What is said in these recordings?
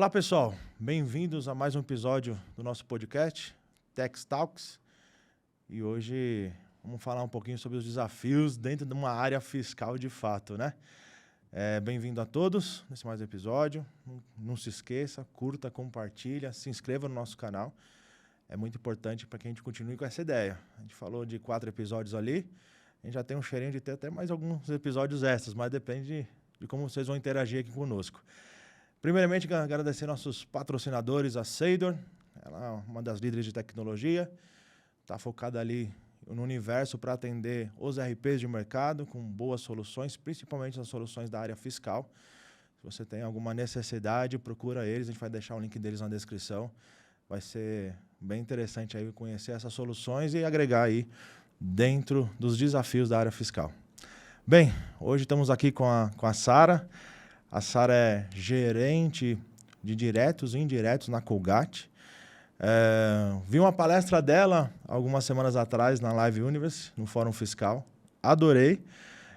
Olá, pessoal. Bem-vindos a mais um episódio do nosso podcast, Tech Talks. E hoje vamos falar um pouquinho sobre os desafios dentro de uma área fiscal de fato, né? Bem-vindo a todos nesse mais episódio. Não se esqueça, curta, compartilha, se inscreva no nosso canal. É muito importante para que a gente continue com essa ideia. A gente falou de 4 episódios ali. A gente já tem um cheirinho de ter até mais alguns episódios extras, mas depende de como vocês vão interagir aqui conosco. Primeiramente, agradecer nossos patrocinadores, a Seidor. Ela é uma das líderes de tecnologia. Está focada ali no universo para atender os RPs de mercado com boas soluções, principalmente as soluções da área fiscal. Se você tem alguma necessidade, procura eles. A gente vai deixar o link deles na descrição. Vai ser bem interessante aí conhecer essas soluções e agregar aí dentro dos desafios da área fiscal. Bem, hoje estamos aqui com a Sara. A Sara é gerente de diretos e indiretos na Colgate. Vi uma palestra dela algumas semanas atrás na Live Universe, no Fórum Fiscal. Adorei.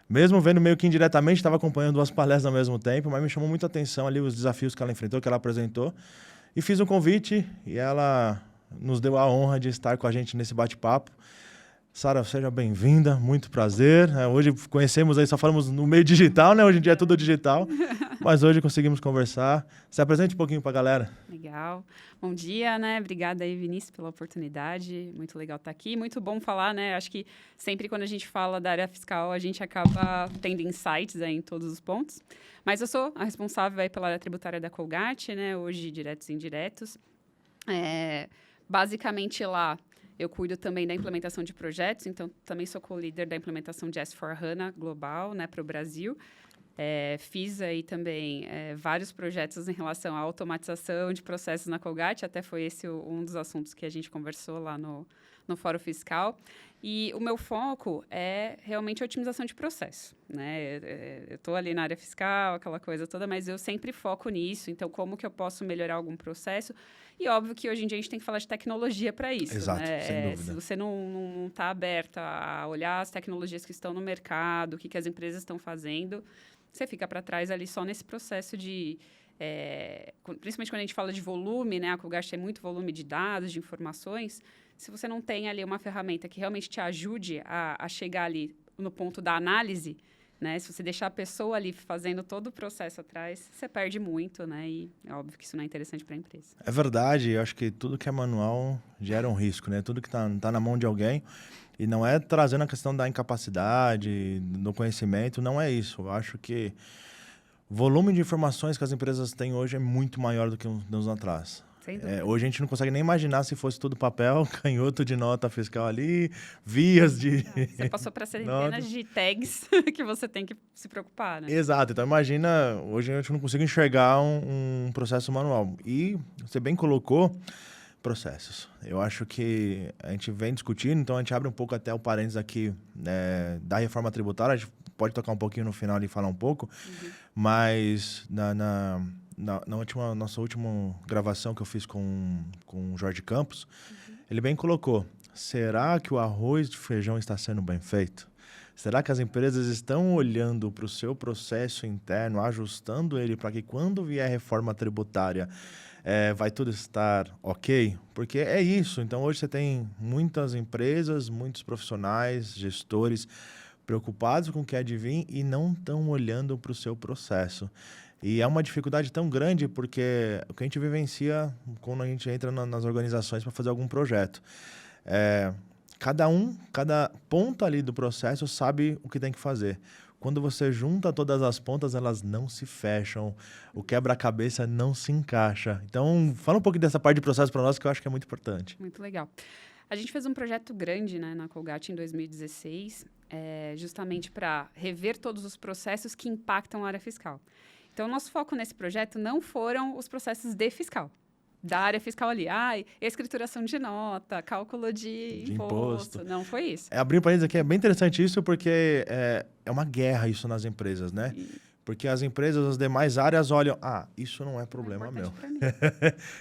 Mesmo vendo meio que indiretamente, estava acompanhando 2 palestras ao mesmo tempo, mas me chamou muita atenção ali os desafios que ela enfrentou, que ela apresentou. E fiz um convite e ela nos deu a honra de estar com a gente nesse bate-papo. Sara, seja bem-vinda, muito prazer. Hoje conhecemos aí, só falamos no meio digital, né? Hoje em dia é tudo digital, mas hoje conseguimos conversar. Se apresente um pouquinho para a galera. Legal. Bom dia, né? Obrigada aí, Vinícius, pela oportunidade. Muito legal estar aqui. Muito bom falar, né? Acho que sempre quando a gente fala da área fiscal, a gente acaba tendo insights aí em todos os pontos. Mas eu sou a responsável aí pela área tributária da Colgate, né? Hoje, diretos e indiretos. Basicamente lá, eu cuido também da implementação de projetos, então também sou co-líder da implementação de S/4HANA global, né, para o Brasil. Fiz aí também vários projetos em relação à automatização de processos na Colgate, até foi esse um dos assuntos que a gente conversou lá no Fórum Fiscal. E o meu foco é realmente a otimização de processo, né? Eu estou ali na área fiscal, aquela coisa toda, mas eu sempre foco nisso. Então, como que eu posso melhorar algum processo? E óbvio que hoje em dia a gente tem que falar de tecnologia para isso. Exato, né? sem dúvida. Se você não está aberta a olhar as tecnologias que estão no mercado, o que as empresas estão fazendo, você fica para trás ali só nesse processo de... principalmente quando a gente fala de volume, né? A Colgate tem muito volume de dados, de informações. Se você não tem ali uma ferramenta que realmente te ajude a chegar ali no ponto da análise, né? Se você deixar a pessoa ali fazendo todo o processo atrás, você perde muito, né? E é óbvio que isso não é interessante para a empresa. É verdade, eu acho que tudo que é manual gera um risco, né? Tudo que tá na mão de alguém. E não é trazendo a questão da incapacidade, do conhecimento, não é isso. Eu acho que o volume de informações que as empresas têm hoje é muito maior do que uns anos atrás. Hoje a gente não consegue nem imaginar se fosse tudo papel, canhoto de nota fiscal ali, vias de... Você passou para centenas de tags que você tem que se preocupar, né? Exato. Então, imagina, hoje a gente não consegue enxergar um processo manual. E você bem colocou processos. Eu acho que a gente vem discutindo, então a gente abre um pouco até o parênteses aqui da reforma tributária, a gente pode tocar um pouquinho no final e falar um pouco, mas nossa última gravação que eu fiz com o Jorge Campos, ele bem colocou, será que o arroz de feijão está sendo bem feito? Será que as empresas estão olhando para o seu processo interno, ajustando ele para que quando vier a reforma tributária vai tudo estar ok? Porque é isso. Então, hoje você tem muitas empresas, muitos profissionais, gestores preocupados com o que é de vir e não estão olhando para o seu processo. E é uma dificuldade tão grande porque o que a gente vivencia quando a gente entra nas organizações para fazer algum projeto. Cada ponta ali do processo sabe o que tem que fazer. Quando você junta todas as pontas, elas não se fecham. O quebra-cabeça não se encaixa. Então, fala um pouquinho dessa parte de processo para nós, que eu acho que é muito importante. Muito legal. A gente fez um projeto grande, né, na Colgate em 2016, justamente para rever todos os processos que impactam a área fiscal. Então, nosso foco nesse projeto não foram os processos de fiscal. Da área fiscal ali. Escrituração de nota, cálculo de imposto. Não foi isso. Abrir um parênteses aqui, é bem interessante isso, porque é uma guerra isso nas empresas, né? Porque as empresas, as demais áreas olham, isso não é problema meu.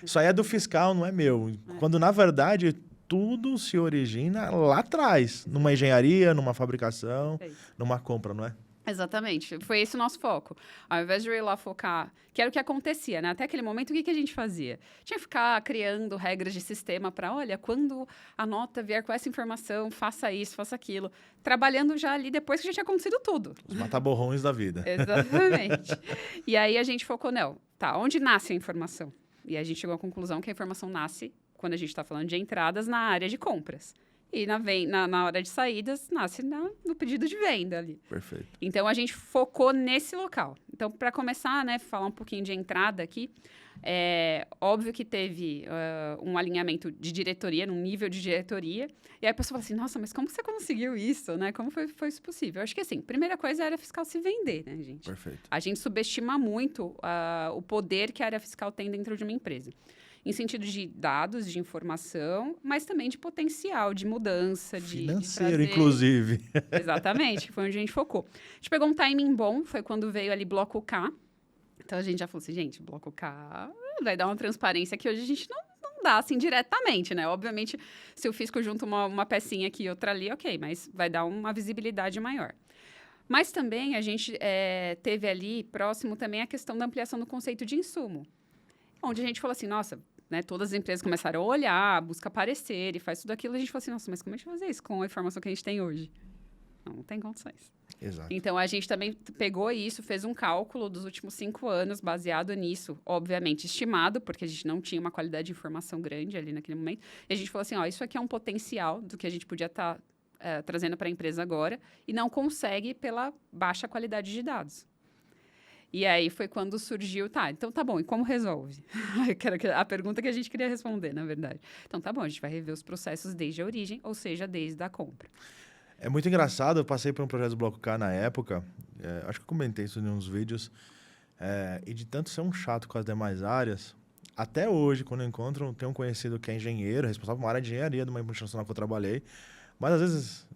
Isso aí é do fiscal, não é meu. Quando, na verdade, tudo se origina lá atrás, numa engenharia, numa fabricação, numa compra, não é? Exatamente, foi esse o nosso foco. Ao invés de eu ir lá focar, que era o que acontecia, né? Até aquele momento, o que a gente fazia? Tinha que ficar criando regras de sistema para, olha, quando a nota vier com essa informação, faça isso, faça aquilo. Trabalhando já ali depois que já tinha acontecido tudo. Os mata-borrões da vida. Exatamente. E aí a gente focou, não, tá, onde nasce a informação? E a gente chegou à conclusão que a informação nasce, quando a gente está falando de entradas, na área de compras. E na hora de saídas, nasce no pedido de venda ali. Perfeito. Então, a gente focou nesse local. Então, para começar, né, falar um pouquinho de entrada aqui, óbvio que teve um alinhamento de diretoria, num nível de diretoria. E aí a pessoa fala assim, nossa, mas como você conseguiu isso, né? Como foi isso possível? Eu acho que, assim, primeira coisa é a área fiscal se vender, né, gente? Perfeito. A gente subestima muito o poder que a área fiscal tem dentro de uma empresa. Em sentido de dados, de informação, mas também de potencial, de mudança, financeiro, de trazer... inclusive. Exatamente, foi onde a gente focou. A gente pegou um timing bom, foi quando veio ali Bloco K. Então, a gente já falou assim, gente, Bloco K vai dar uma transparência que hoje a gente não dá, assim, diretamente, né? Obviamente, se o fisco junta uma pecinha aqui e outra ali, ok, mas vai dar uma visibilidade maior. Mas também a gente teve ali, próximo também, a questão da ampliação do conceito de insumo. Onde a gente falou assim, nossa... Né, todas as empresas começaram a olhar, busca aparecer e faz tudo aquilo. A gente falou assim, nossa, mas como a gente vai fazer isso com a informação que a gente tem hoje? Não tem condições. Exato. Então, a gente também pegou isso, fez um cálculo dos últimos 5 anos, baseado nisso, obviamente estimado, porque a gente não tinha uma qualidade de informação grande ali naquele momento. E a gente falou assim, ó, isso aqui é um potencial do que a gente podia estar trazendo para a empresa agora e não consegue pela baixa qualidade de dados. E aí foi quando surgiu, então tá bom, e como resolve? A pergunta que a gente queria responder, na verdade. Então tá bom, a gente vai rever os processos desde a origem, ou seja, desde a compra. É muito engraçado, eu passei por um projeto do Bloco K na época, acho que eu comentei isso em uns vídeos, e de tanto ser um chato com as demais áreas, até hoje, quando eu encontro, tenho um conhecido que é engenheiro, responsável por uma área de engenharia de uma multinacional que eu trabalhei, mas às vezes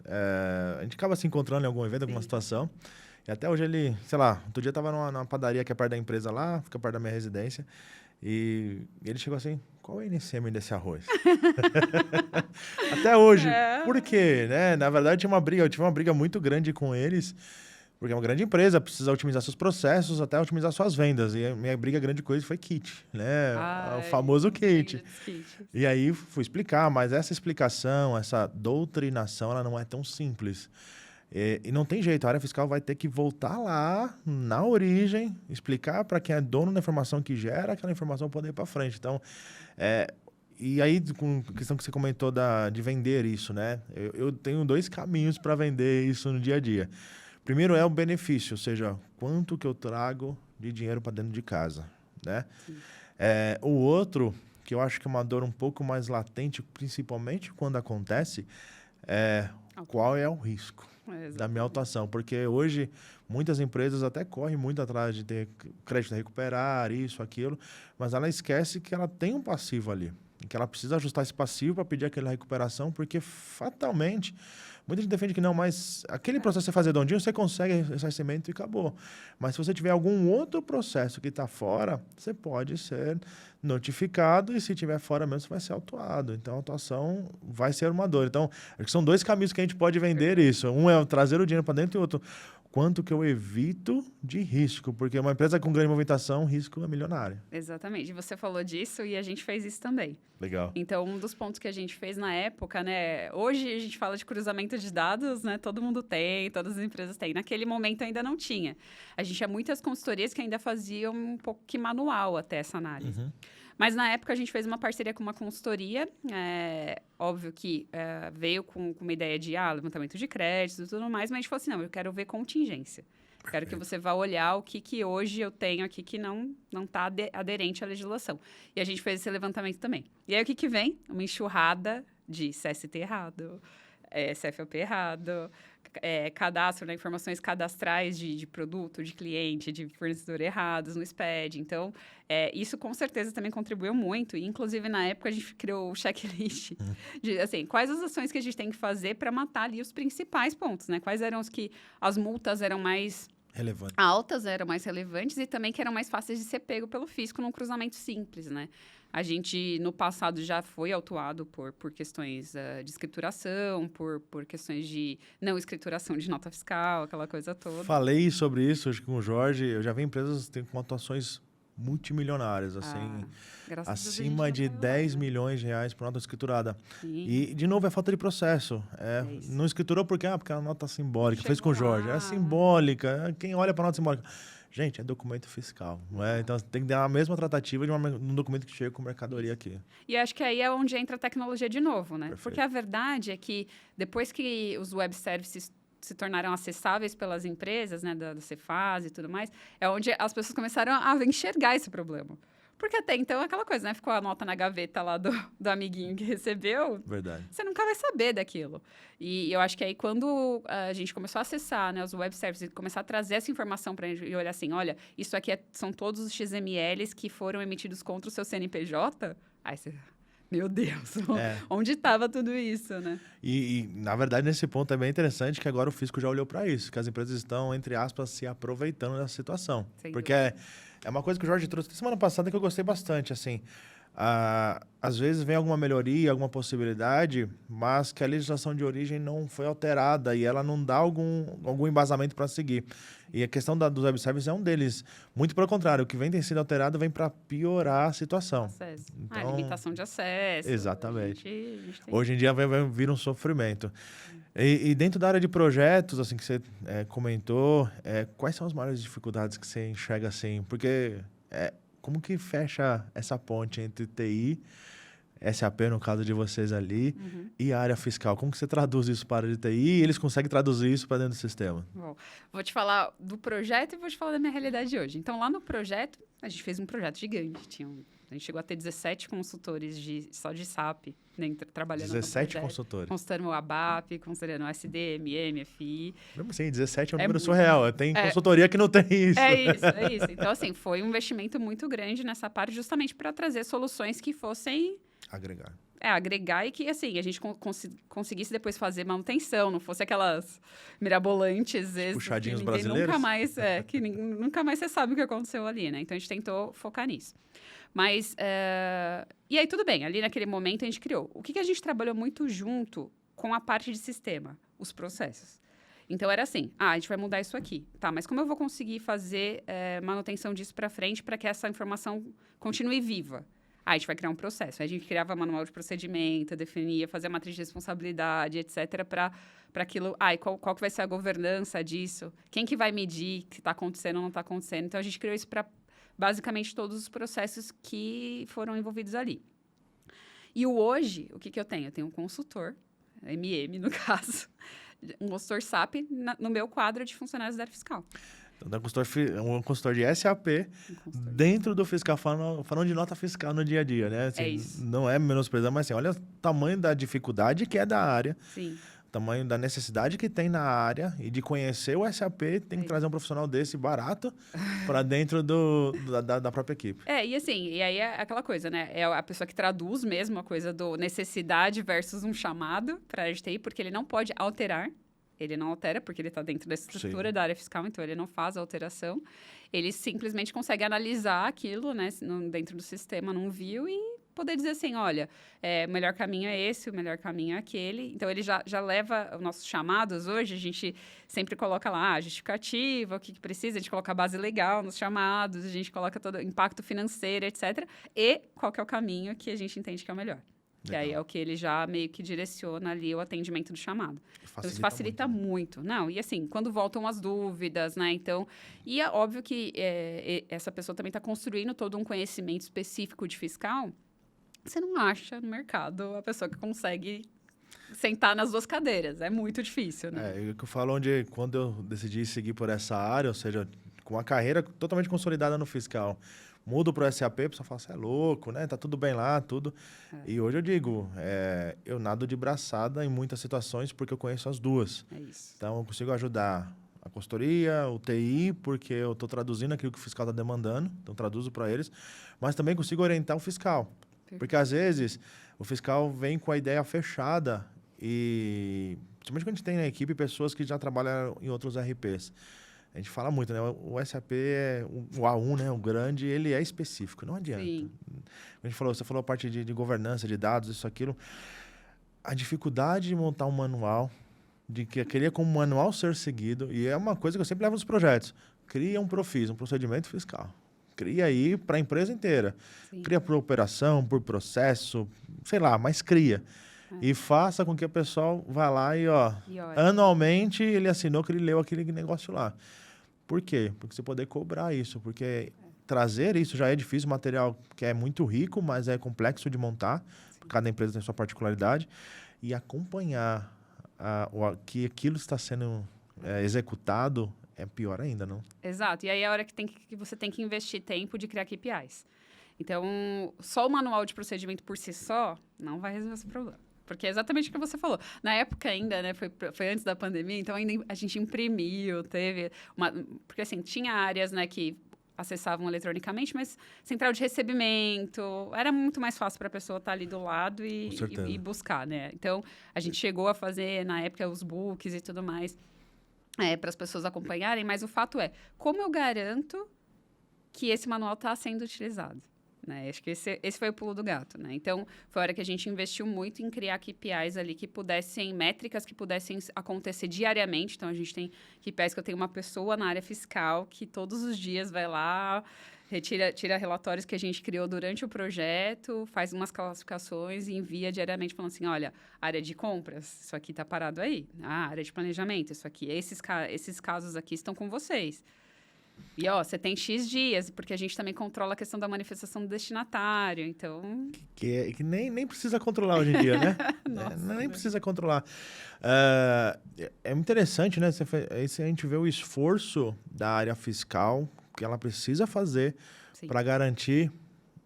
a gente acaba se encontrando em algum evento, alguma situação. E até hoje ele, sei lá, outro dia eu tava numa padaria que é perto da empresa lá, fica perto da minha residência, e ele chegou assim, qual é o NCM desse arroz? Até hoje. Por quê? Né? Na verdade, eu tive uma briga muito grande com eles, porque é uma grande empresa, precisa otimizar seus processos, até otimizar suas vendas. E a minha briga grande com eles foi kit, né? O famoso kit. E aí fui explicar, mas essa explicação, essa doutrinação, ela não é tão simples. E não tem jeito, a área fiscal vai ter que voltar lá, na origem, explicar para quem é dono da informação que gera aquela informação poder ir para frente. Então, e aí, com a questão que você comentou de vender isso, né? Eu tenho 2 caminhos para vender isso no dia a dia. Primeiro é o benefício, ou seja, quanto que eu trago de dinheiro para dentro de casa, né? O outro, que eu acho que é uma dor um pouco mais latente, principalmente quando acontece, qual é o risco da minha atuação, porque hoje muitas empresas até correm muito atrás de ter crédito a recuperar, isso, aquilo, mas ela esquece que ela tem um passivo ali, que ela precisa ajustar esse passivo para pedir aquela recuperação, porque fatalmente, muita gente defende que não, mas aquele processo que você fazer redondinho, você consegue ressarcimento e acabou. Mas se você tiver algum outro processo que está fora, você pode ser notificado e se tiver fora mesmo, você vai ser autuado. Então, a autuação vai ser uma dor. Então, acho que são 2 caminhos que a gente pode vender isso. Um é trazer o dinheiro para dentro e o outro, quanto que eu evito de risco, porque uma empresa com grande movimentação, o risco é milionário. Exatamente. Você falou disso e a gente fez isso também. Legal. Então, um dos pontos que a gente fez na época, né? Hoje a gente fala de cruzamento de dados, né? Todo mundo tem, todas as empresas têm. Naquele momento ainda não tinha. A gente tinha muitas consultorias que ainda faziam um pouco que manual até essa análise. Uhum. Mas na época a gente fez uma parceria com uma consultoria, óbvio que veio com uma ideia de levantamento de créditos e tudo mais, mas a gente falou assim, não, eu quero ver contingência. Quero que você vá olhar o que hoje eu tenho aqui que não está aderente à legislação. E a gente fez esse levantamento também. E aí o que vem? Uma enxurrada de CST errado, CFOP errado, cadastro, né, informações cadastrais de produto, de cliente, de fornecedor errados no SPED. Então, isso com certeza também contribuiu muito. E, inclusive, na época, a gente criou o checklist de, assim, quais as ações que a gente tem que fazer para matar ali os principais pontos, né? Quais eram os que as multas eram mais Relevante. altas eram mais relevantes e também que eram mais fáceis de ser pego pelo fisco num cruzamento simples, né? A gente, no passado, já foi autuado por questões de escrituração, por questões de não escrituração de nota fiscal, aquela coisa toda. Falei sobre isso hoje com o Jorge. Eu já vi empresas com atuações multimilionárias, assim, Graças a Deus, a gente acima não de caiu lá, 10 né? milhões de reais por nota escriturada. Sim. E, de novo, é falta de processo. isso. Não escriturou porque é uma nota simbólica. Fez com Chegou o Jorge. lá. É simbólica. Quem olha para nota simbólica? Gente, é documento fiscal, não é? Então, tem que dar a mesma tratativa de um documento que chega com mercadoria aqui. E acho que aí é onde entra a tecnologia de novo, né? Perfeito. Porque a verdade é que depois que os web services se tornaram acessáveis pelas empresas, né, da Cefaz e tudo mais, é onde as pessoas começaram a enxergar esse problema. Porque até então é aquela coisa, né? Ficou a nota na gaveta lá do amiguinho que recebeu, Verdade. você nunca vai saber daquilo. E eu acho que aí quando a gente começou a acessar, né, os web services e começar a trazer essa informação para a gente e olhar assim, olha, isso aqui são todos os XMLs que foram emitidos contra o seu CNPJ, aí você... Meu Deus, onde estava tudo isso, né? E, na verdade, nesse ponto é bem interessante que agora o fisco já olhou para isso, que as empresas estão, entre aspas, se aproveitando dessa situação. Sem Porque dúvida. é uma coisa que o Jorge trouxe semana passada que eu gostei bastante, assim. Às vezes vem alguma melhoria, alguma possibilidade, mas que a legislação de origem não foi alterada e ela não dá algum embasamento para seguir. E a questão dos web services é um deles. Muito pelo contrário, o que tem sido alterado vem para piorar a situação. Acesso. Então, Limitação de acesso. Exatamente. A gente tem... Hoje em dia vai vir um sofrimento. E dentro da área de projetos, assim, que você comentou, quais são as maiores dificuldades que você enxerga assim? Porque como que fecha essa ponte entre TI, SAP, no caso de vocês ali, e a área fiscal? Como que você traduz isso para a área de TI e eles conseguem traduzir isso para dentro do sistema? Bom, vou te falar do projeto e vou te falar da minha realidade de hoje. Então, lá no projeto, a gente fez um projeto gigante. A gente chegou a ter 17 consultores só de SAP, trabalhando 17 no projeto. consultores. Considerando o ABAP, considerando o SD, MM, FI. Mesmo assim, 17 é um número muito. surreal. Tem consultoria que não tem isso. É isso. Então, assim, foi um investimento muito grande nessa parte, justamente para trazer soluções que fossem... agregar e que, assim, a gente conseguisse depois fazer manutenção, não fosse aquelas mirabolantes, puxadinhos que brasileiros. nunca mais você sabe o que aconteceu ali, né? Então, a gente tentou focar nisso. Mas, e aí tudo bem, ali naquele momento a gente criou. O que a gente trabalhou muito junto com a parte de sistema? Os processos. Então, era assim, a gente vai mudar isso aqui. Tá, mas como eu vou conseguir fazer manutenção disso para frente para que essa informação continue viva? A gente vai criar um processo. A gente criava manual de procedimento, definia, fazia matriz de responsabilidade, etc., para aquilo. E qual que vai ser a governança disso? Quem que vai medir que está acontecendo ou não está acontecendo? Então, a gente criou isso para basicamente todos os processos que foram envolvidos ali. E o que eu tenho? Eu tenho um consultor, MM no caso, um consultor SAP no meu quadro de funcionários da área fiscal. Então, um consultor de SAP dentro do fiscal, falando de nota fiscal no dia a dia, né? Assim, isso. Não é menosprezando, mas assim, olha o tamanho da dificuldade que é da área. Sim. O tamanho da necessidade que tem na área e de conhecer o SAP, tem que trazer um profissional desse barato para dentro da própria equipe. E assim, e aí é aquela coisa, né? É a pessoa que traduz mesmo a coisa do necessidade versus um chamado para a área de TI, porque ele não pode alterar. Ele não altera, porque ele está dentro da estrutura da área fiscal, então ele não faz a alteração. Ele simplesmente consegue analisar aquilo, né, dentro do sistema, num view, e poder dizer assim, olha, o melhor caminho é esse, o melhor caminho é aquele. Então, ele já leva os nossos chamados hoje, a gente sempre coloca lá a justificativa, o que precisa, a gente coloca a base legal nos chamados, a gente coloca todo o impacto financeiro, etc. E qual que é o caminho que a gente entende que é o melhor. Que aí é o que ele já meio que direciona ali o atendimento do chamado. Então, isso facilita muito. Não, e assim, quando voltam as dúvidas, né? Então, e é óbvio que essa pessoa também está construindo todo um conhecimento específico de fiscal. Você não acha no mercado a pessoa que consegue sentar nas duas cadeiras. É muito difícil, né? É o que eu falo, quando eu decidi seguir por essa área, ou seja, com uma carreira totalmente consolidada no fiscal, mudo para o SAP, a pessoa fala, você é louco, né? Tá tudo bem lá, tudo. E hoje eu digo, eu nado de braçada em muitas situações porque eu conheço as duas. É isso. Então, eu consigo ajudar a consultoria, o TI, porque eu estou traduzindo aquilo que o fiscal está demandando, então traduzo para eles, mas também consigo orientar o fiscal. Perfeito. Porque, às vezes, o fiscal vem com a ideia fechada e, principalmente quando a gente tem na equipe pessoas que já trabalham em outros RPs. A gente fala muito, né? O SAP, o A1, né? O grande, ele é específico, não adianta. Sim. Você falou a parte de governança, de dados, isso, aquilo. A dificuldade de montar um manual, de que queria como manual ser seguido, e é uma coisa que eu sempre levo nos projetos. Cria um PROFIS, um procedimento fiscal. Cria aí para a empresa inteira. Sim. Cria por operação, por processo, sei lá, mas cria. E faça com que o pessoal vá lá e, ó, anualmente ele assinou que ele leu aquele negócio lá. Por quê? Porque você poder cobrar isso, porque trazer isso já é difícil, material que é muito rico, mas é complexo de montar, cada empresa tem sua particularidade, e acompanhar que aquilo está sendo executado é pior ainda, não? Exato. E aí é a hora que você tem que investir tempo de criar KPIs. Então, só o manual de procedimento por si só não vai resolver esse problema. Porque é exatamente o que você falou. Na época ainda, né, foi antes da pandemia, então ainda a gente imprimiu, teve uma... Porque, assim, tinha áreas, né, que acessavam eletronicamente, mas central de recebimento, era muito mais fácil para a pessoa estar ali do lado e buscar, né? Então, a gente chegou a fazer, na época, os books e tudo mais, para as pessoas acompanharem, mas o fato é, como eu garanto que esse manual está sendo utilizado? Né? Acho que esse foi o pulo do gato, né? Então, foi a hora que a gente investiu muito em criar KPIs ali que pudessem, métricas que pudessem acontecer diariamente. Então, a gente tem KPIs que eu tenho uma pessoa na área fiscal que todos os dias vai lá, tira relatórios que a gente criou durante o projeto, faz umas classificações e envia diariamente falando assim, olha, área de compras, isso aqui está parado aí. Área de planejamento, isso aqui, esses casos aqui estão com vocês. E, ó, você tem X dias, porque a gente também controla a questão da manifestação do destinatário, então... Que nem precisa controlar hoje em dia, né? Nossa, nem precisa controlar. É interessante, né? Aí a gente vê o esforço da área fiscal que ela precisa fazer para garantir,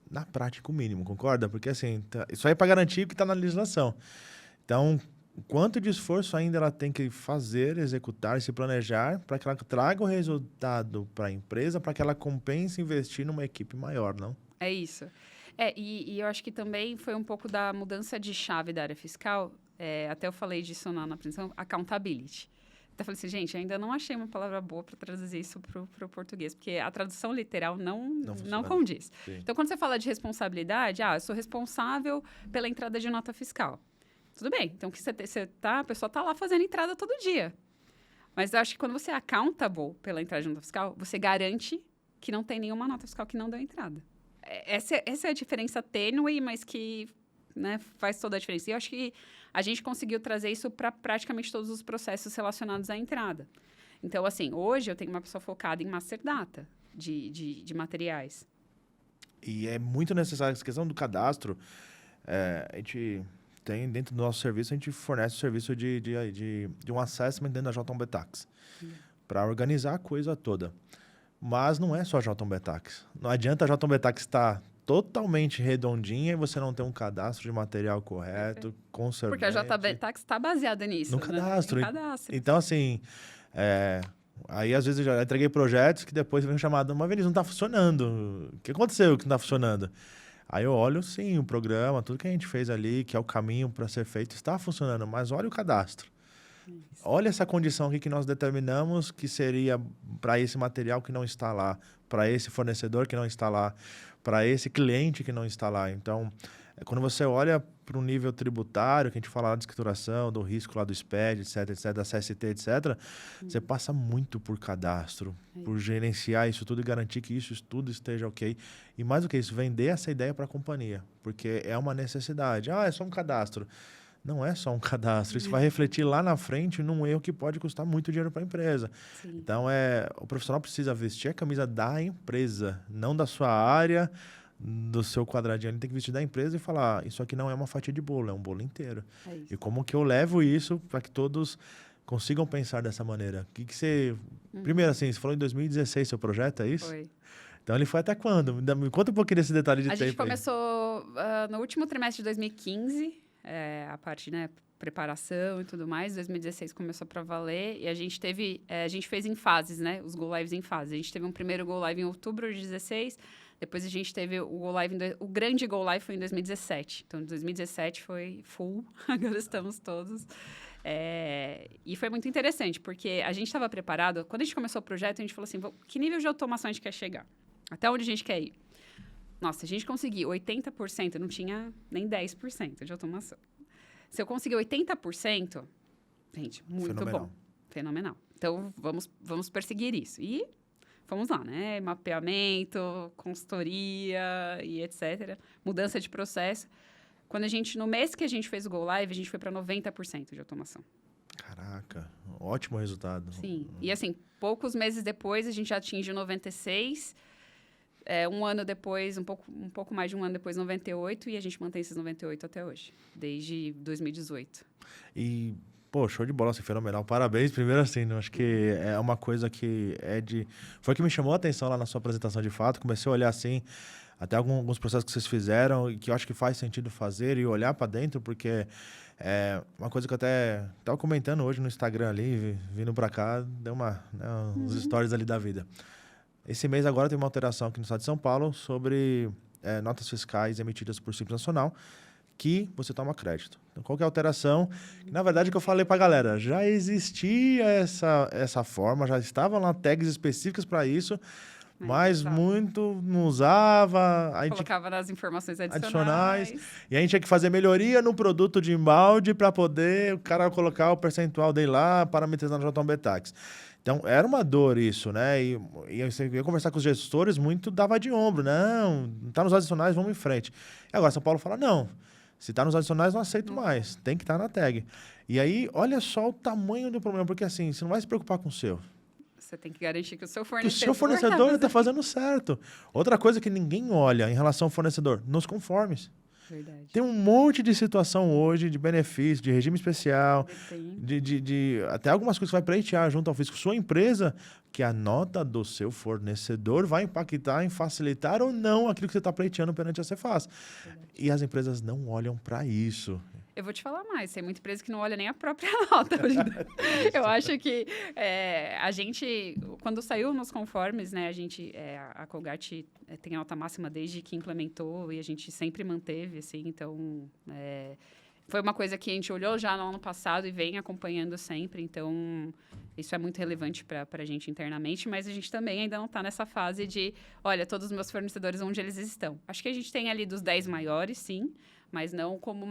na prática, o mínimo, concorda? Porque, assim, isso aí é para garantir o que está na legislação. Então... Quanto de esforço ainda ela tem que fazer, executar, se planejar para que ela traga o resultado para a empresa, para que ela compense investir numa equipe maior, não? É isso. E eu acho que também foi um pouco da mudança de chave da área fiscal. Até eu falei disso na apresentação, accountability. Até falei assim, gente, ainda não achei uma palavra boa para traduzir isso para o português, porque a tradução literal não condiz. Sim. Então, quando você fala de responsabilidade, eu sou responsável pela entrada de nota fiscal. Tudo bem, então a pessoa está lá fazendo entrada todo dia. Mas eu acho que quando você é accountable pela entrada de nota fiscal, você garante que não tem nenhuma nota fiscal que não deu entrada. Essa é a diferença tênue, mas que, né, faz toda a diferença. E eu acho que a gente conseguiu trazer isso para praticamente todos os processos relacionados à entrada. Então, assim, hoje eu tenho uma pessoa focada em master data de materiais. E é muito necessário essa questão do cadastro. A gente... dentro do nosso serviço, a gente fornece o serviço de um assessment dentro da JB Tax, para organizar a coisa toda. Mas não é só a JB Tax. Não adianta a JB Tax estar totalmente redondinha e você não ter um cadastro de material correto, conservante. Porque a JB Tax está baseada nisso. No cadastro. Né? Cadastro. Então, assim... Aí, às vezes, eu já entreguei projetos que depois vem chamado, mas Vinícius, não está funcionando. O que aconteceu que não está funcionando? Aí eu olho, sim, o programa, tudo que a gente fez ali, que é o caminho para ser feito, está funcionando, mas olha o cadastro. Isso. Olha essa condição aqui que nós determinamos que seria para esse material que não está lá, para esse fornecedor que não está lá, para esse cliente que não está lá. Então, quando você olha para o nível tributário, que a gente fala lá de escrituração, do risco lá do SPED, etc., da CST, etc., você passa muito por cadastro, por gerenciar isso tudo e garantir que isso tudo esteja ok. E mais do que isso, vender essa ideia para a companhia, porque é uma necessidade. É só um cadastro. Não é só um cadastro, isso vai refletir lá na frente num erro que pode custar muito dinheiro para a empresa. Sim. Então, o profissional precisa vestir a camisa da empresa, não da sua área, do seu quadradinho. Ele tem que vestir da empresa e falar, isso aqui não é uma fatia de bolo, é um bolo inteiro. E como que eu levo isso para que todos consigam pensar dessa maneira? O que você... Primeiro, assim, você falou em 2016 seu projeto, é isso? Foi. Então, ele foi até quando? Me conta um pouquinho desse detalhe de tempo. A gente começou no último trimestre de 2015, a parte, né, preparação e tudo mais. 2016 começou para valer e a gente fez em fases, né, os go lives em fases. A gente teve um primeiro go live em outubro de 2016, depois a gente teve o go live, o grande go live foi em 2017. Então, 2017 foi full, agora estamos todos E foi muito interessante, porque a gente estava preparado. Quando a gente começou o projeto, a gente falou assim, que nível de automação a gente quer chegar? Até onde a gente quer ir? Nossa, se a gente conseguir 80%, não tinha nem 10% de automação. Se eu conseguir 80%, gente, muito Fenomenal. bom. Fenomenal. Então, vamos perseguir isso. E fomos lá, né? Mapeamento, consultoria e etc. Mudança de processo. No mês que a gente fez o Go Live, a gente foi para 90% de automação. Caraca, ótimo resultado. Sim. E assim, poucos meses depois, a gente já atingiu 96%. Um ano depois, um pouco mais de um ano depois, 98%. E a gente mantém esses 98% até hoje, desde 2018. E, pô, show de bola, assim, fenomenal. Parabéns. Primeiro, assim, eu acho que é uma coisa que foi que me chamou a atenção lá na sua apresentação de fato. Comecei a olhar, assim, até alguns processos que vocês fizeram e que eu acho que faz sentido fazer e olhar para dentro, porque é uma coisa que eu até estava comentando hoje no Instagram ali, vindo para cá, deu uns stories ali da vida. Esse mês agora tem uma alteração aqui no estado de São Paulo sobre notas fiscais emitidas por Simples Nacional, que você toma crédito. Então, qual que é a alteração? Na verdade, o que eu falei para a galera, já existia essa forma, já estavam lá tags específicas para isso, mas muito não usava. A gente colocava nas informações adicionais. E a gente tinha que fazer melhoria no produto de embalde para poder o cara colocar o percentual dele lá, parametrizar no JB Tax. Então, era uma dor isso, né? E você ia conversar com os gestores, muito dava de ombro. Não tá nos adicionais, vamos em frente. E agora São Paulo fala, não, se tá nos adicionais, não aceito mais. Tem que estar na tag. E aí, olha só o tamanho do problema, porque assim, você não vai se preocupar com o seu. Você tem que garantir que o seu fornecedor... Que o seu fornecedor está fazendo certo. Outra coisa que ninguém olha em relação ao fornecedor, nos conformes. Verdade. Tem um monte de situação hoje, de benefício, de regime especial, de até algumas coisas que vai pleitear junto ao fisco. Sua empresa, que a nota do seu fornecedor vai impactar em facilitar ou não aquilo que você está pleiteando perante a Cefaz. E as empresas não olham para isso. Eu vou te falar mais, tem muita empresa que não olha nem a própria nota. Eu acho que a gente, quando saiu nos conformes, né, a Colgate tem alta máxima desde que implementou e a gente sempre manteve, assim, então foi uma coisa que a gente olhou já no ano passado e vem acompanhando sempre, então isso é muito relevante para a gente internamente, mas a gente também ainda não está nessa fase de, olha, todos os meus fornecedores, onde eles estão. Acho que a gente tem ali dos 10 maiores, sim, mas não como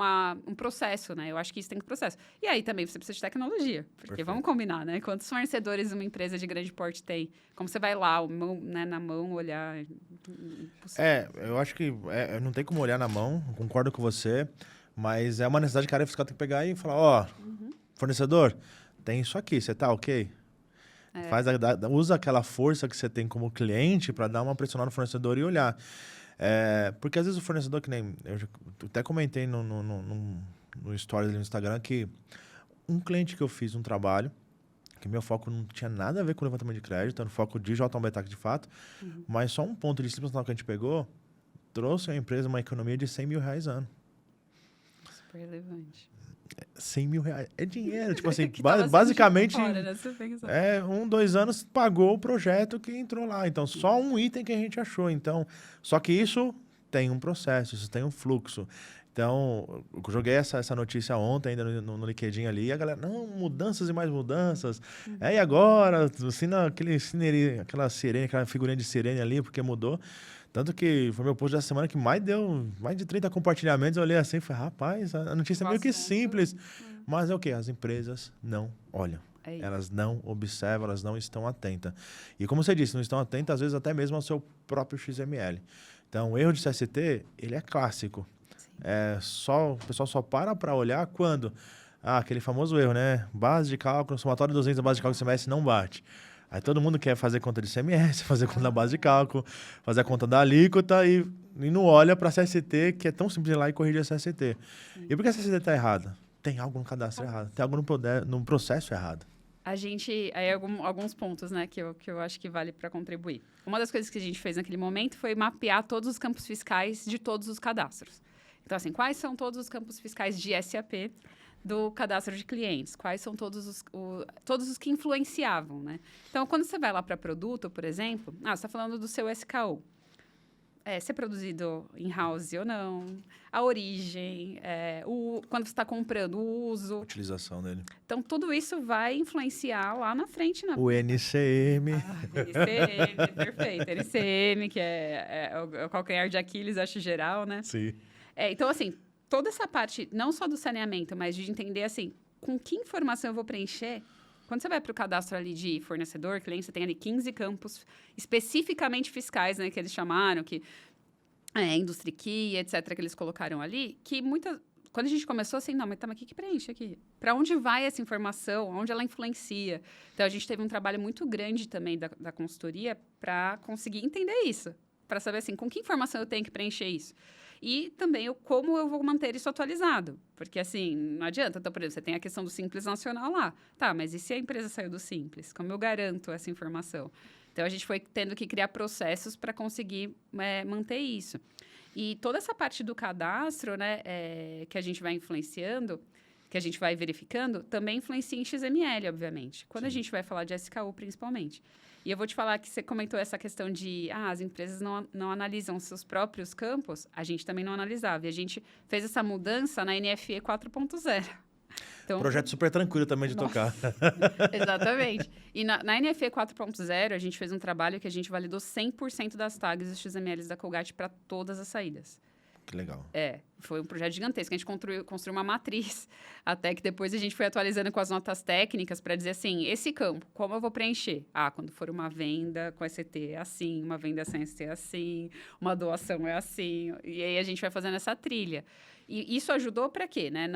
um processo, né? Eu acho que isso tem que processo. E aí também você precisa de tecnologia, porque Perfeito. Vamos combinar, né? Quantos fornecedores uma empresa de grande porte tem? Como você vai lá, na mão, olhar? Eu acho que não tem como olhar na mão, concordo com você, mas é uma necessidade que a área fiscal tem que pegar e falar, fornecedor, tem isso aqui, você tá ok? Usa aquela força que você tem como cliente para dar uma pressionada no fornecedor e olhar. Porque às vezes o fornecedor, que nem... Eu até comentei no stories ali no Instagram que um cliente que eu fiz um trabalho, que meu foco não tinha nada a ver com levantamento de crédito, era no foco de JB Tax de fato, mas só um ponto de Simples Nacional que a gente pegou, trouxe à empresa uma economia de R$100 mil ano. Super relevante. R$100 mil. É dinheiro. Tipo assim, basicamente, fora, né? 2 anos pagou o projeto que entrou lá. Então, só um item que a gente achou. Então, só que isso tem um processo, isso tem um fluxo. Então, eu joguei essa notícia ontem ainda no LinkedIn ali, e a galera, não, mudanças e mais mudanças. E agora, assina aquela sirene, aquela figurinha de sirene ali, porque mudou. Tanto que foi meu post da semana que deu mais de 30 compartilhamentos. Eu olhei assim e falei, rapaz, a notícia é meio que simples. Mas é o quê? As empresas não olham. Elas não observam, elas não estão atentas. E como você disse, não estão atentas, às vezes, até mesmo ao seu próprio XML. Então, o erro de CST, ele é clássico. O pessoal só para olhar quando... aquele famoso erro, né? Base de cálculo, somatório de 200 da base de cálculo do semestre não bate. Aí todo mundo quer fazer conta de ICMS, fazer conta da base de cálculo, fazer a conta da alíquota e não olha para a CST, que é tão simples ir lá e corrigir a CST. E por que a CST está errada? Tem algo no cadastro errado, tem algo no processo errado. A gente... Aí alguns pontos, né, que eu acho que vale para contribuir. Uma das coisas que a gente fez naquele momento foi mapear todos os campos fiscais de todos os cadastros. Então, assim, quais são todos os campos fiscais de SAP do cadastro de clientes? Quais são todos os que influenciavam, né? Então, quando você vai lá para produto, por exemplo, você está falando do seu SKU. se é produzido in-house ou não, a origem, quando você está comprando, o uso. A utilização dele. Então, tudo isso vai influenciar lá na frente. O NCM. NCM, perfeito. NCM, que é o calcanhar de Aquiles, acho, geral, né? Sim. Então, assim, toda essa parte, não só do saneamento, mas de entender, assim, com que informação eu vou preencher. Quando você vai para o cadastro ali de fornecedor, cliente, você tem ali 15 campos especificamente fiscais, né? Que eles chamaram, que Industry Key, etc., que eles colocaram ali, que quando a gente começou assim, não, mas o que preenche aqui? Para onde vai essa informação? Onde ela influencia? Então, a gente teve um trabalho muito grande também da consultoria para conseguir entender isso. Para saber, assim, com que informação eu tenho que preencher isso? E também como eu vou manter isso atualizado. Porque, assim, não adianta. Então, por exemplo, você tem a questão do Simples Nacional lá. Tá, mas e se a empresa saiu do Simples? Como eu garanto essa informação? Então, a gente foi tendo que criar processos para conseguir manter isso. E toda essa parte do cadastro, né, que a gente vai influenciando, que a gente vai verificando, também influencia em XML, obviamente. Quando a gente vai falar de SKU, principalmente. E eu vou te falar que você comentou essa questão de as empresas não analisam seus próprios campos. A gente também não analisava. E a gente fez essa mudança na NFE 4.0. Então, projeto super tranquilo também de tocar. Exatamente. E na NFE 4.0, a gente fez um trabalho que a gente validou 100% das tags e XMLs da Colgate para todas as saídas. Que legal. Foi um projeto gigantesco. A gente construiu uma matriz, até que depois a gente foi atualizando com as notas técnicas para dizer assim, esse campo, como eu vou preencher? Quando for uma venda com ST é assim, uma venda sem ST é assim, uma doação é assim. E aí a gente vai fazendo essa trilha. E isso ajudou para quê, né?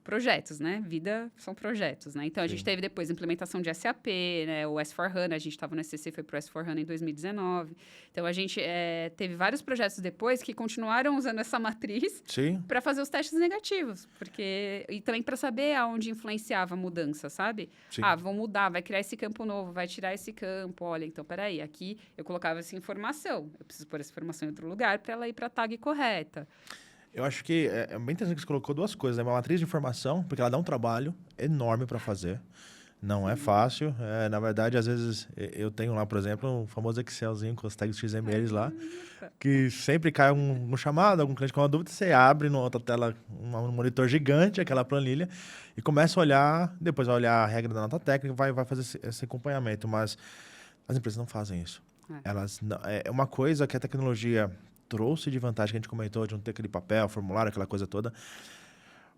Projetos, né? Vida são projetos, né? Então, a gente teve depois implementação de SAP, né? O S4HANA, a gente estava no SCC, foi para o S4HANA em 2019. Então, a gente teve vários projetos depois que continuaram usando essa matriz para fazer os testes negativos. E também para saber aonde influenciava a mudança, sabe? Sim. Vão mudar, vai criar esse campo novo, vai tirar esse campo. Olha, então, peraí, aqui eu colocava essa informação. Eu preciso pôr essa informação em outro lugar para ela ir para a tag correta. Eu acho que é bem interessante que você colocou duas coisas, né? Uma matriz de informação, porque ela dá um trabalho enorme para fazer. Não é fácil. Na verdade, às vezes, eu tenho lá, por exemplo, um famoso Excelzinho com os tags XMLs lá, que sempre cai um chamado, algum cliente com uma dúvida, você abre na outra tela um monitor gigante, aquela planilha, e começa a olhar, depois vai olhar a regra da nota técnica, vai fazer esse acompanhamento. Mas as empresas não fazem isso. É uma coisa que a tecnologia trouxe de vantagem, que a gente comentou, de não ter aquele papel, formulário, aquela coisa toda.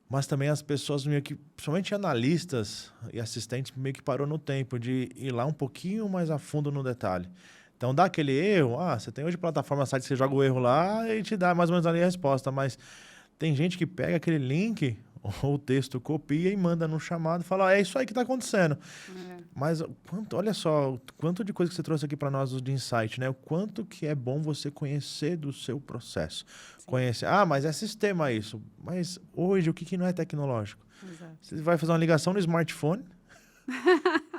Mas também as pessoas meio que, principalmente analistas e assistentes, meio que parou no tempo de ir lá um pouquinho mais a fundo no detalhe. Então, dá aquele erro, você tem hoje plataforma, site, você joga o erro lá e te dá mais ou menos ali a resposta. Mas tem gente que pega aquele link ou o texto, copia e manda no chamado e fala, é isso aí que está acontecendo. Mas olha só, quanto de coisa que você trouxe aqui para nós de insight, né? O quanto que é bom você conhecer do seu processo. Sim. Conhecer, mas é sistema isso. Mas hoje, o que não é tecnológico? Exato. Você vai fazer uma ligação no smartphone,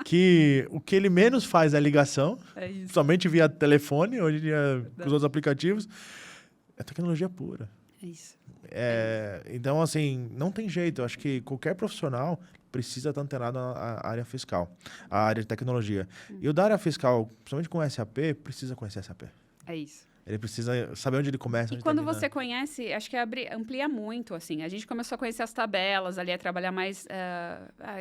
que o que ele menos faz é ligação, somente via telefone, hoje em dia com os outros aplicativos. É tecnologia pura. É isso. Então, assim, não tem jeito. Eu acho que qualquer profissional precisa estar antenado à área fiscal, à área de tecnologia. E o da área fiscal, principalmente com SAP, precisa conhecer SAP. É isso. Ele precisa saber onde ele começa. E quando você conhece, acho que amplia muito, assim. A gente começou a conhecer as tabelas ali, a trabalhar mais...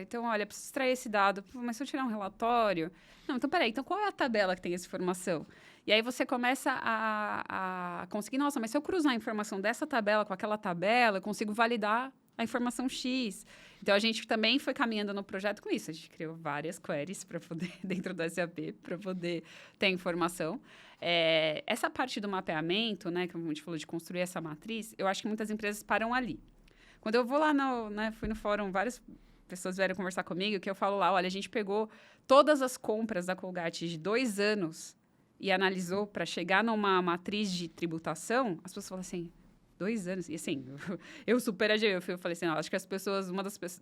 então, olha, preciso extrair esse dado. Mas se eu tirar um relatório... Não, então, peraí. Então, qual é a tabela que tem essa informação? E aí você começa a conseguir... Nossa, mas se eu cruzar a informação dessa tabela com aquela tabela, eu consigo validar a informação X. Então, a gente também foi caminhando no projeto com isso. A gente criou várias queries para poder, dentro do SAP, para poder ter informação. Essa parte do mapeamento, né, que a gente falou de construir essa matriz, eu acho que muitas empresas param ali. Quando eu vou lá, fui no fórum, várias pessoas vieram conversar comigo, que eu falo lá, olha, a gente pegou todas as compras da Colgate de 2 anos e analisou para chegar numa matriz de tributação, as pessoas falam assim... 2 anos. E assim, eu falei assim, acho que as pessoas,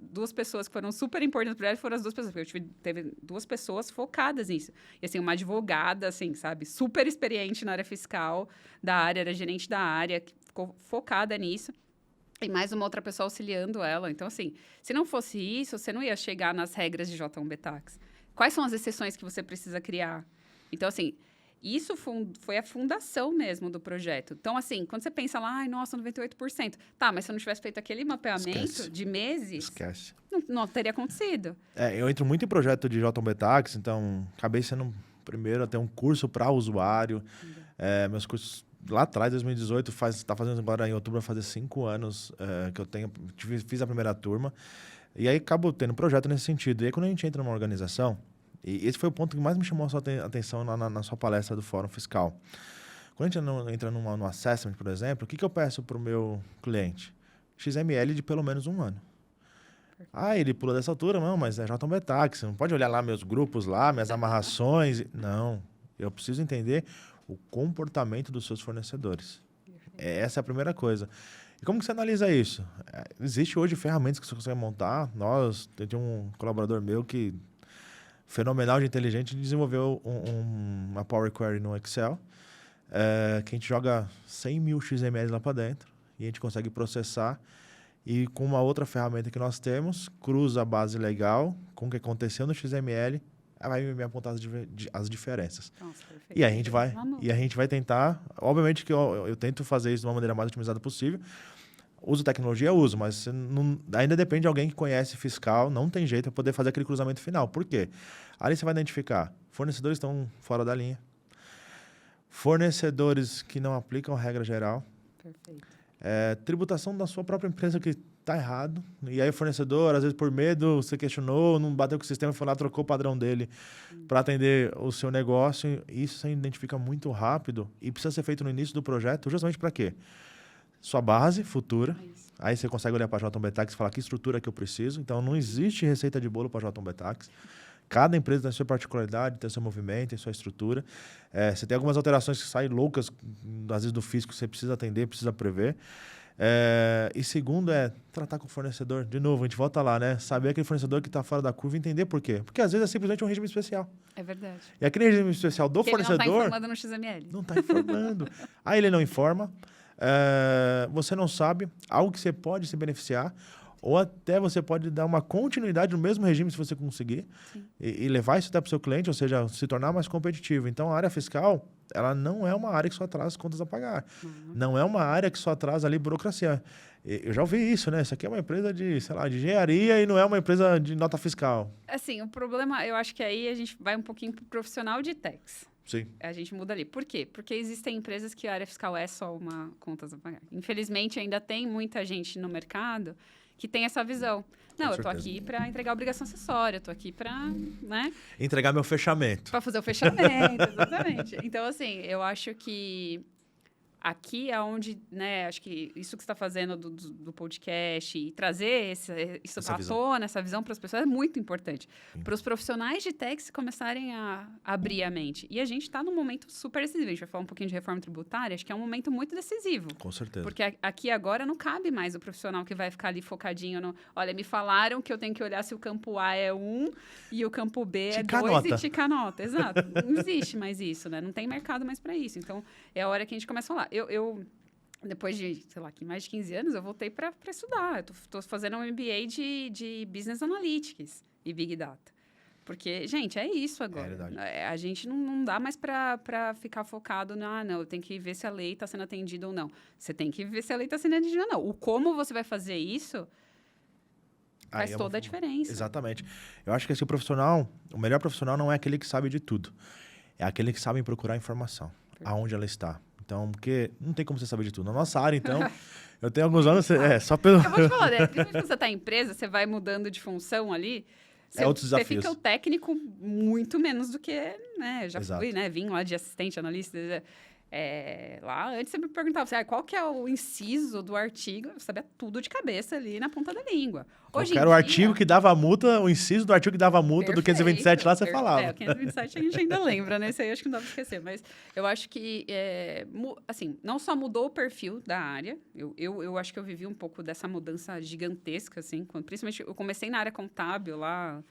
duas pessoas que foram super importantes para ela foram as 2 pessoas, porque teve 2 pessoas focadas nisso. E assim, uma advogada, assim, sabe, super experiente na área fiscal da área, era gerente da área, que ficou focada nisso. E mais uma outra pessoa auxiliando ela. Então, assim, se não fosse isso, você não ia chegar nas regras de J1B Tax. Quais são as exceções que você precisa criar? Então, assim... isso foi a fundação mesmo do projeto. Então, assim, quando você pensa lá, ai, nossa, 98%. Tá, mas se eu não tivesse feito aquele mapeamento de meses, não teria acontecido. Eu entro muito em projeto de JB Taxi, então acabei sendo primeiro a ter um curso para usuário. Meus cursos lá atrás, 2018, tá fazendo agora em outubro, vai fazer 5 anos que eu fiz a primeira turma. E aí acabo tendo projeto nesse sentido. E aí quando a gente entra numa organização, e esse foi o ponto que mais me chamou a sua atenção na sua palestra do Fórum Fiscal. Quando a gente entra no assessment, por exemplo, o que eu peço para o meu cliente? XML de pelo menos 1 ano. Ele pula dessa altura, não, mas é JB Taxi, você não pode olhar lá meus grupos lá, minhas amarrações. Não, eu preciso entender o comportamento dos seus fornecedores. Essa é a primeira coisa. E como que você analisa isso? Existe hoje ferramentas que você consegue montar. Eu tenho um colaborador meu que, fenomenal de inteligente, desenvolveu uma Power Query no Excel, que a gente joga 100 mil XML lá para dentro e a gente consegue processar. E com uma outra ferramenta que nós temos, cruza a base legal com o que aconteceu no XML, vai me apontar as diferenças. Nossa, perfeito. E a gente vai tentar, obviamente que eu tento fazer isso de uma maneira mais otimizada possível. Uso tecnologia, mas ainda depende de alguém que conhece fiscal, não tem jeito para poder fazer aquele cruzamento final. Por quê? Ali você vai identificar fornecedores que estão fora da linha, fornecedores que não aplicam a regra geral, perfeito. Tributação da sua própria empresa que está errado. E aí o fornecedor, às vezes por medo, você questionou, não bateu com o sistema, foi lá, trocou o padrão dele para atender o seu negócio. Isso você identifica muito rápido e precisa ser feito no início do projeto, justamente para quê? Sua base futura. Aí você consegue olhar para a JB Taxi e falar que estrutura que eu preciso. Então, não existe receita de bolo para a JB Taxi. Cada empresa tem a sua particularidade, tem seu movimento, tem sua estrutura. Você tem algumas alterações que saem loucas, às vezes do fisco, que você precisa atender, precisa prever. E segundo tratar com o fornecedor. De novo, a gente volta lá, né? Saber aquele fornecedor que está fora da curva e entender por quê. Porque às vezes é simplesmente um regime especial. É verdade. E aquele regime especial do fornecedor... Ele não está informando no XML. Não está informando. Aí ele não informa. Você não sabe algo que você pode se beneficiar, ou até você pode dar uma continuidade no mesmo regime se você conseguir e levar isso até para o seu cliente, ou seja, se tornar mais competitivo. Então, a área fiscal, ela não é uma área que só traz contas a pagar. Não é uma área que só traz ali burocracia. Eu já ouvi isso, né? Isso aqui é uma empresa de engenharia e não é uma empresa de nota fiscal. Assim, o problema, eu acho que aí a gente vai um pouquinho para o profissional de tax. Sim. A gente muda ali. Por quê? Porque existem empresas que a área fiscal é só uma contas a pagar. Infelizmente, ainda tem muita gente no mercado que tem essa visão. Não, eu tô aqui para entregar obrigação acessória, eu tô aqui para, né? Entregar meu fechamento. Para fazer o fechamento, exatamente. Então, assim, eu acho que aqui é onde, né, acho que isso que você está fazendo do podcast e trazer isso à tona, essa visão para as pessoas é muito importante. Para os profissionais de tax começarem a abrir a mente. E a gente está num momento super decisivo. A gente vai falar um pouquinho de reforma tributária, acho que é um momento muito decisivo. Com certeza. Porque aqui agora não cabe mais o profissional que vai ficar ali focadinho no... Olha, me falaram que eu tenho que olhar se o campo A é 1 e o campo B é 2 e ticar nota. Exato. Não existe mais isso, né? Não tem mercado mais para isso. Então, é a hora que a gente começa a falar. Eu depois de, sei lá, aqui mais de 15 anos, eu voltei para estudar. Eu tô fazendo um MBA de Business Analytics e Big Data. Porque, gente, é isso agora. A gente não dá mais para ficar focado não, eu tenho que ver se a lei está sendo atendida ou não. Você tem que ver se a lei está sendo atendida ou não. O como você vai fazer isso faz toda a diferença. Exatamente. Eu acho que esse o melhor profissional não é aquele que sabe de tudo. É aquele que sabe procurar informação. Aonde ela está. Então, porque não tem como você saber de tudo. Na nossa área, então, eu tenho alguns anos... só pelo... Eu vou te falar, né? Principalmente quando você está em empresa, você vai mudando de função ali... outros desafios. Você fica o técnico muito menos do que, né? Já fui, né? Vim lá de assistente, analista... lá antes você me perguntava assim, qual que é o inciso do artigo, eu sabia tudo de cabeça ali na ponta da língua. Hoje era o artigo que dava a multa, o inciso do artigo que dava a multa do 527 lá, você falava. O 527 a gente ainda lembra, né? Isso aí acho que não dá pra esquecer. Mas eu acho que, assim, não só mudou o perfil da área, eu acho que eu vivi um pouco dessa mudança gigantesca, assim, principalmente eu comecei na área contábil lá,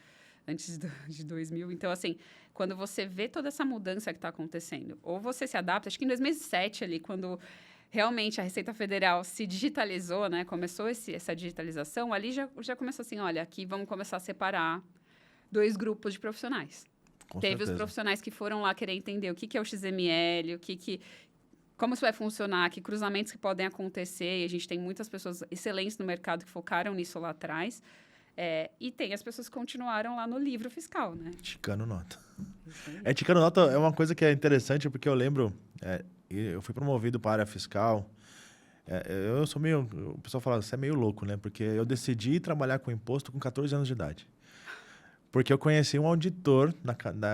antes de 2000. Então, assim, quando você vê toda essa mudança que está acontecendo, ou você se adapta, acho que em 2007 ali, quando realmente a Receita Federal se digitalizou, né, começou essa digitalização, ali já começou assim, olha, aqui vamos começar a separar 2 grupos de profissionais. Teve certeza. os profissionais que foram lá querer entender o que é o XML, como isso vai funcionar, que cruzamentos que podem acontecer. E a gente tem muitas pessoas excelentes no mercado que focaram nisso lá atrás. E tem as pessoas que continuaram lá no livro fiscal, né? Ticando nota. Ticando nota é uma coisa que é interessante, porque eu lembro, eu fui promovido para a área fiscal. Eu sou meio... O pessoal fala, você é meio louco, né? Porque eu decidi trabalhar com imposto com 14 anos de idade. Porque eu conheci um auditor,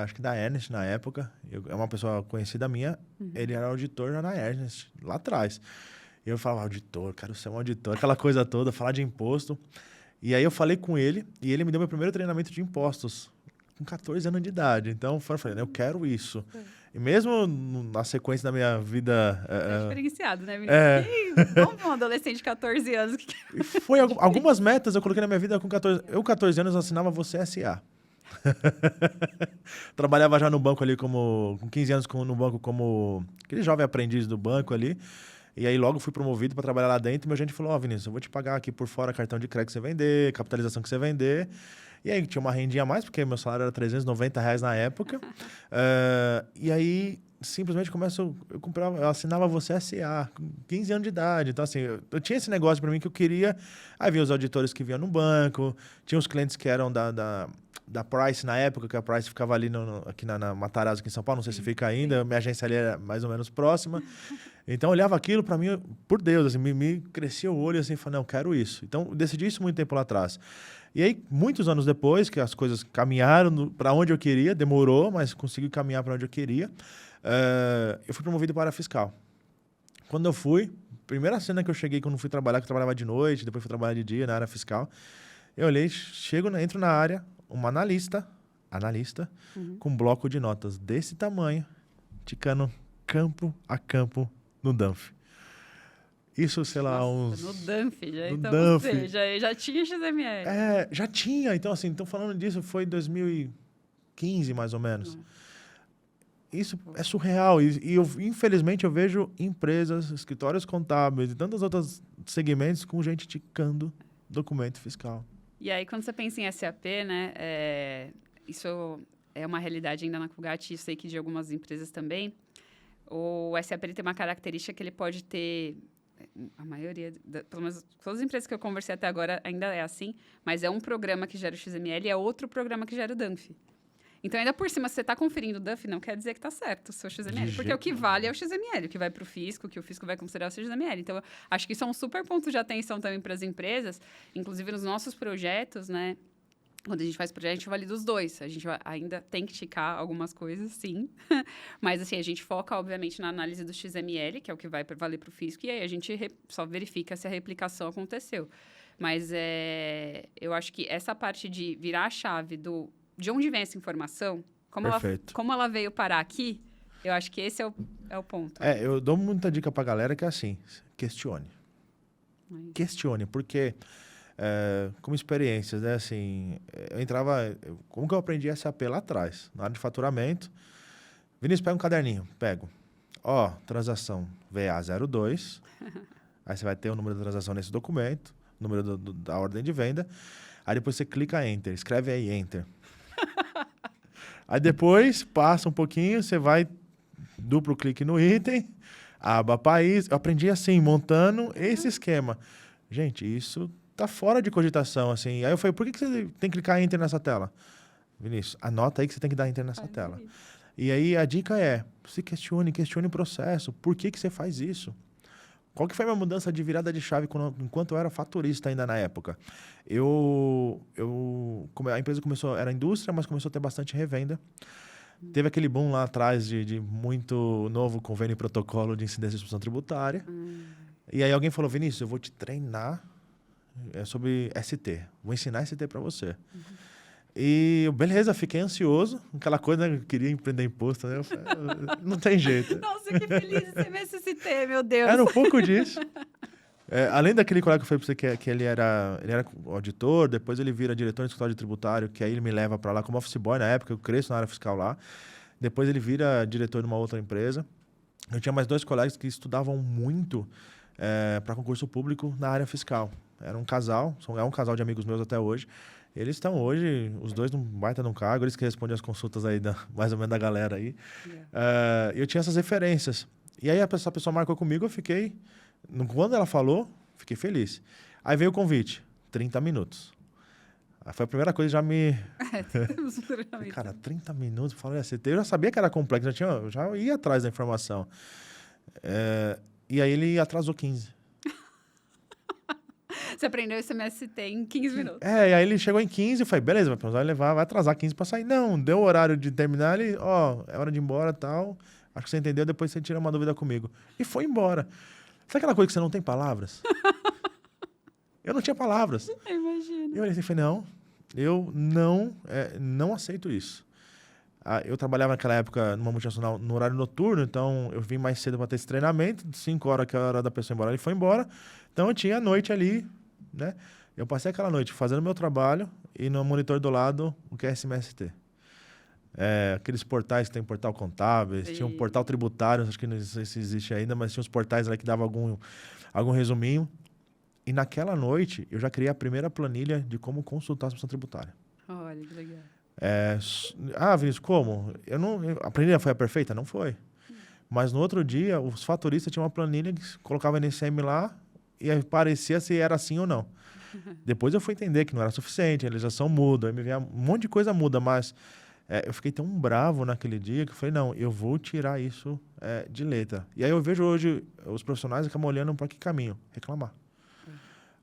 acho que da Ernest na época. É uma pessoa conhecida minha. Ele era auditor já na Ernest, lá atrás. E eu falava, auditor, quero ser um auditor. Aquela coisa toda, falar de imposto. E aí eu falei com ele e ele me deu meu primeiro treinamento de impostos com 14 anos de idade. Então eu falei, eu quero isso. E mesmo na sequência da minha vida... diferenciado, né, Vinícius? Vamos ver um adolescente de 14 anos. Foi algumas metas eu coloquei na minha vida com 14... Eu, 14 anos, assinava Você S.A. Trabalhava já no banco ali com 15 anos no banco como aquele jovem aprendiz do banco ali. E aí logo fui promovido para trabalhar lá dentro. E meu gente falou, Vinícius, eu vou te pagar aqui por fora cartão de crédito que você vender, capitalização que você vender. E aí tinha uma rendinha a mais, porque meu salário era R$390 na época. E aí simplesmente eu assinava Você S.A. com 15 anos de idade. Então assim, eu tinha esse negócio para mim que eu queria. Aí vinha os auditores que vinham no banco, tinha os clientes que eram da Price na época, que a Price ficava ali aqui na Matarazzo, aqui em São Paulo, não sei se fica ainda, minha agência ali era mais ou menos próxima. Então, eu olhava aquilo, para mim, por Deus, assim, me crescia o olho, assim, falei, não, quero isso. Então, eu decidi isso muito tempo lá atrás. E aí, muitos anos depois, que as coisas caminharam para onde eu queria, demorou, mas consegui caminhar para onde eu queria, eu fui promovido para a área fiscal. Quando eu fui, primeira cena que eu cheguei, quando fui trabalhar, que eu trabalhava de noite, depois fui trabalhar de dia na área fiscal, eu olhei, entro na área, uma analista, com um bloco de notas desse tamanho, ticando campo a campo no DANF. Isso, sei lá, No DANF, já. No Então DANF. você já tinha XML. Já tinha. Então, assim, falando disso, foi em 2015, mais ou menos. Isso é surreal. E infelizmente, eu vejo empresas, escritórios contábeis e tantos outros segmentos com gente ticando documento fiscal. E aí, quando você pensa em SAP, né, isso é uma realidade ainda na Culgate, e sei que de algumas empresas também. O SAP ele tem uma característica que ele pode ter, a maioria, pelo menos todas as empresas que eu conversei até agora ainda é assim, mas é um programa que gera o XML e é outro programa que gera o DANF. Então, ainda por cima, se você está conferindo o DANF, não quer dizer que está certo o seu XML, porque o que vale é o XML, o que vai para o fisco, que o fisco vai considerar o seu XML. Então, acho que isso é um super ponto de atenção também para as empresas, inclusive nos nossos projetos, né? Quando a gente faz projeto, a gente valida os dois. A gente ainda tem que ticar algumas coisas, sim. Mas, assim, a gente foca, obviamente, na análise do XML, que é o que vai valer para o fisco, e aí a gente só verifica se a replicação aconteceu. Mas eu acho que essa parte de virar a chave de onde vem essa informação, como ela veio parar aqui, eu acho que esse é o ponto. Eu dou muita dica pra galera que é assim, questione. Questione, porque... como experiências, né? Assim, eu entrava... Como que eu aprendi SAP lá atrás? Na área de faturamento. Vinícius, pega um caderninho. Pego. Transação VA02. Aí você vai ter o número da transação nesse documento, o número da ordem de venda. Aí depois você clica Enter. Escreve aí Enter. Aí depois, passa um pouquinho, você vai duplo clique no item, aba país. Eu aprendi assim, montando esse esquema. Gente, isso... tá fora de cogitação, assim. Aí eu falei, por que você tem que clicar Enter nessa tela? Vinícius, anota aí que você tem que dar Enter nessa tela. E aí a dica é, se questione o processo. Por que você faz isso? Qual que foi a minha mudança de virada de chave enquanto eu era faturista ainda na época? A empresa era indústria, mas começou a ter bastante revenda. Teve aquele boom lá atrás de muito novo convênio e protocolo de incidência de expulsão tributária. E aí alguém falou, Vinícius, eu vou te treinar sobre ST. Vou ensinar ST para você. E beleza, fiquei ansioso. Aquela coisa, né? Eu queria empreender imposto, né? Eu falei, não tem jeito. Nossa, que feliz de você ver esse ST, meu Deus. Era um pouco disso. Além daquele colega que eu falei para você que ele era auditor, depois ele vira diretor de escritório tributário, que aí ele me leva para lá como office boy na época, eu cresço na área fiscal lá. Depois ele vira diretor de uma outra empresa. Eu tinha mais 2 colegas que estudavam muito para concurso público na área fiscal. Era um casal, é um casal de amigos meus até hoje. Eles estão hoje, os dois num baita num cargo, eles que respondem as consultas aí, mais ou menos da galera aí. Eu tinha essas referências. E aí essa pessoa marcou comigo, eu fiquei... Quando ela falou, fiquei feliz. Aí veio o convite, 30 minutos. Aí foi a primeira coisa que já me... Cara, 30 minutos, eu falei assim, eu já sabia que era complexo, eu já ia atrás da informação. E aí ele atrasou 15. Você aprendeu esse MST em 15 minutos. E aí ele chegou em 15, eu falei, beleza, vai levar, vai atrasar 15 pra sair. Não, deu o horário de terminar, ele, é hora de ir embora e tal. Acho que você entendeu, depois você tira uma dúvida comigo. E foi embora. Sabe aquela coisa que você não tem palavras? Eu não tinha palavras. Eu imagino. Eu olhei assim e falei, não, eu não aceito isso. Eu trabalhava naquela época numa multinacional no horário noturno, então eu vim mais cedo para ter esse treinamento, 5 horas que era a hora da pessoa ir embora, ele foi embora. Então eu tinha a noite ali, né? Eu passei aquela noite fazendo meu trabalho e no monitor do lado o que é SMST. Aqueles portais que tem portal contábeis, tinha um portal tributário, acho que não sei se existe ainda, mas tinha uns portais ali que davam algum resuminho. E naquela noite eu já criei a primeira planilha de como consultar a situação tributária. Olha, que legal. Vinícius, como? A planilha foi a perfeita? Não foi. Mas no outro dia, os faturistas tinham uma planilha que colocava NCM lá e aparecia se era assim ou não. Depois eu fui entender que não era suficiente, a legislação muda, um monte de coisa muda, mas eu fiquei tão bravo naquele dia que eu falei, não, eu vou tirar isso de letra. E aí eu vejo hoje os profissionais acabam olhando para que caminho? Reclamar.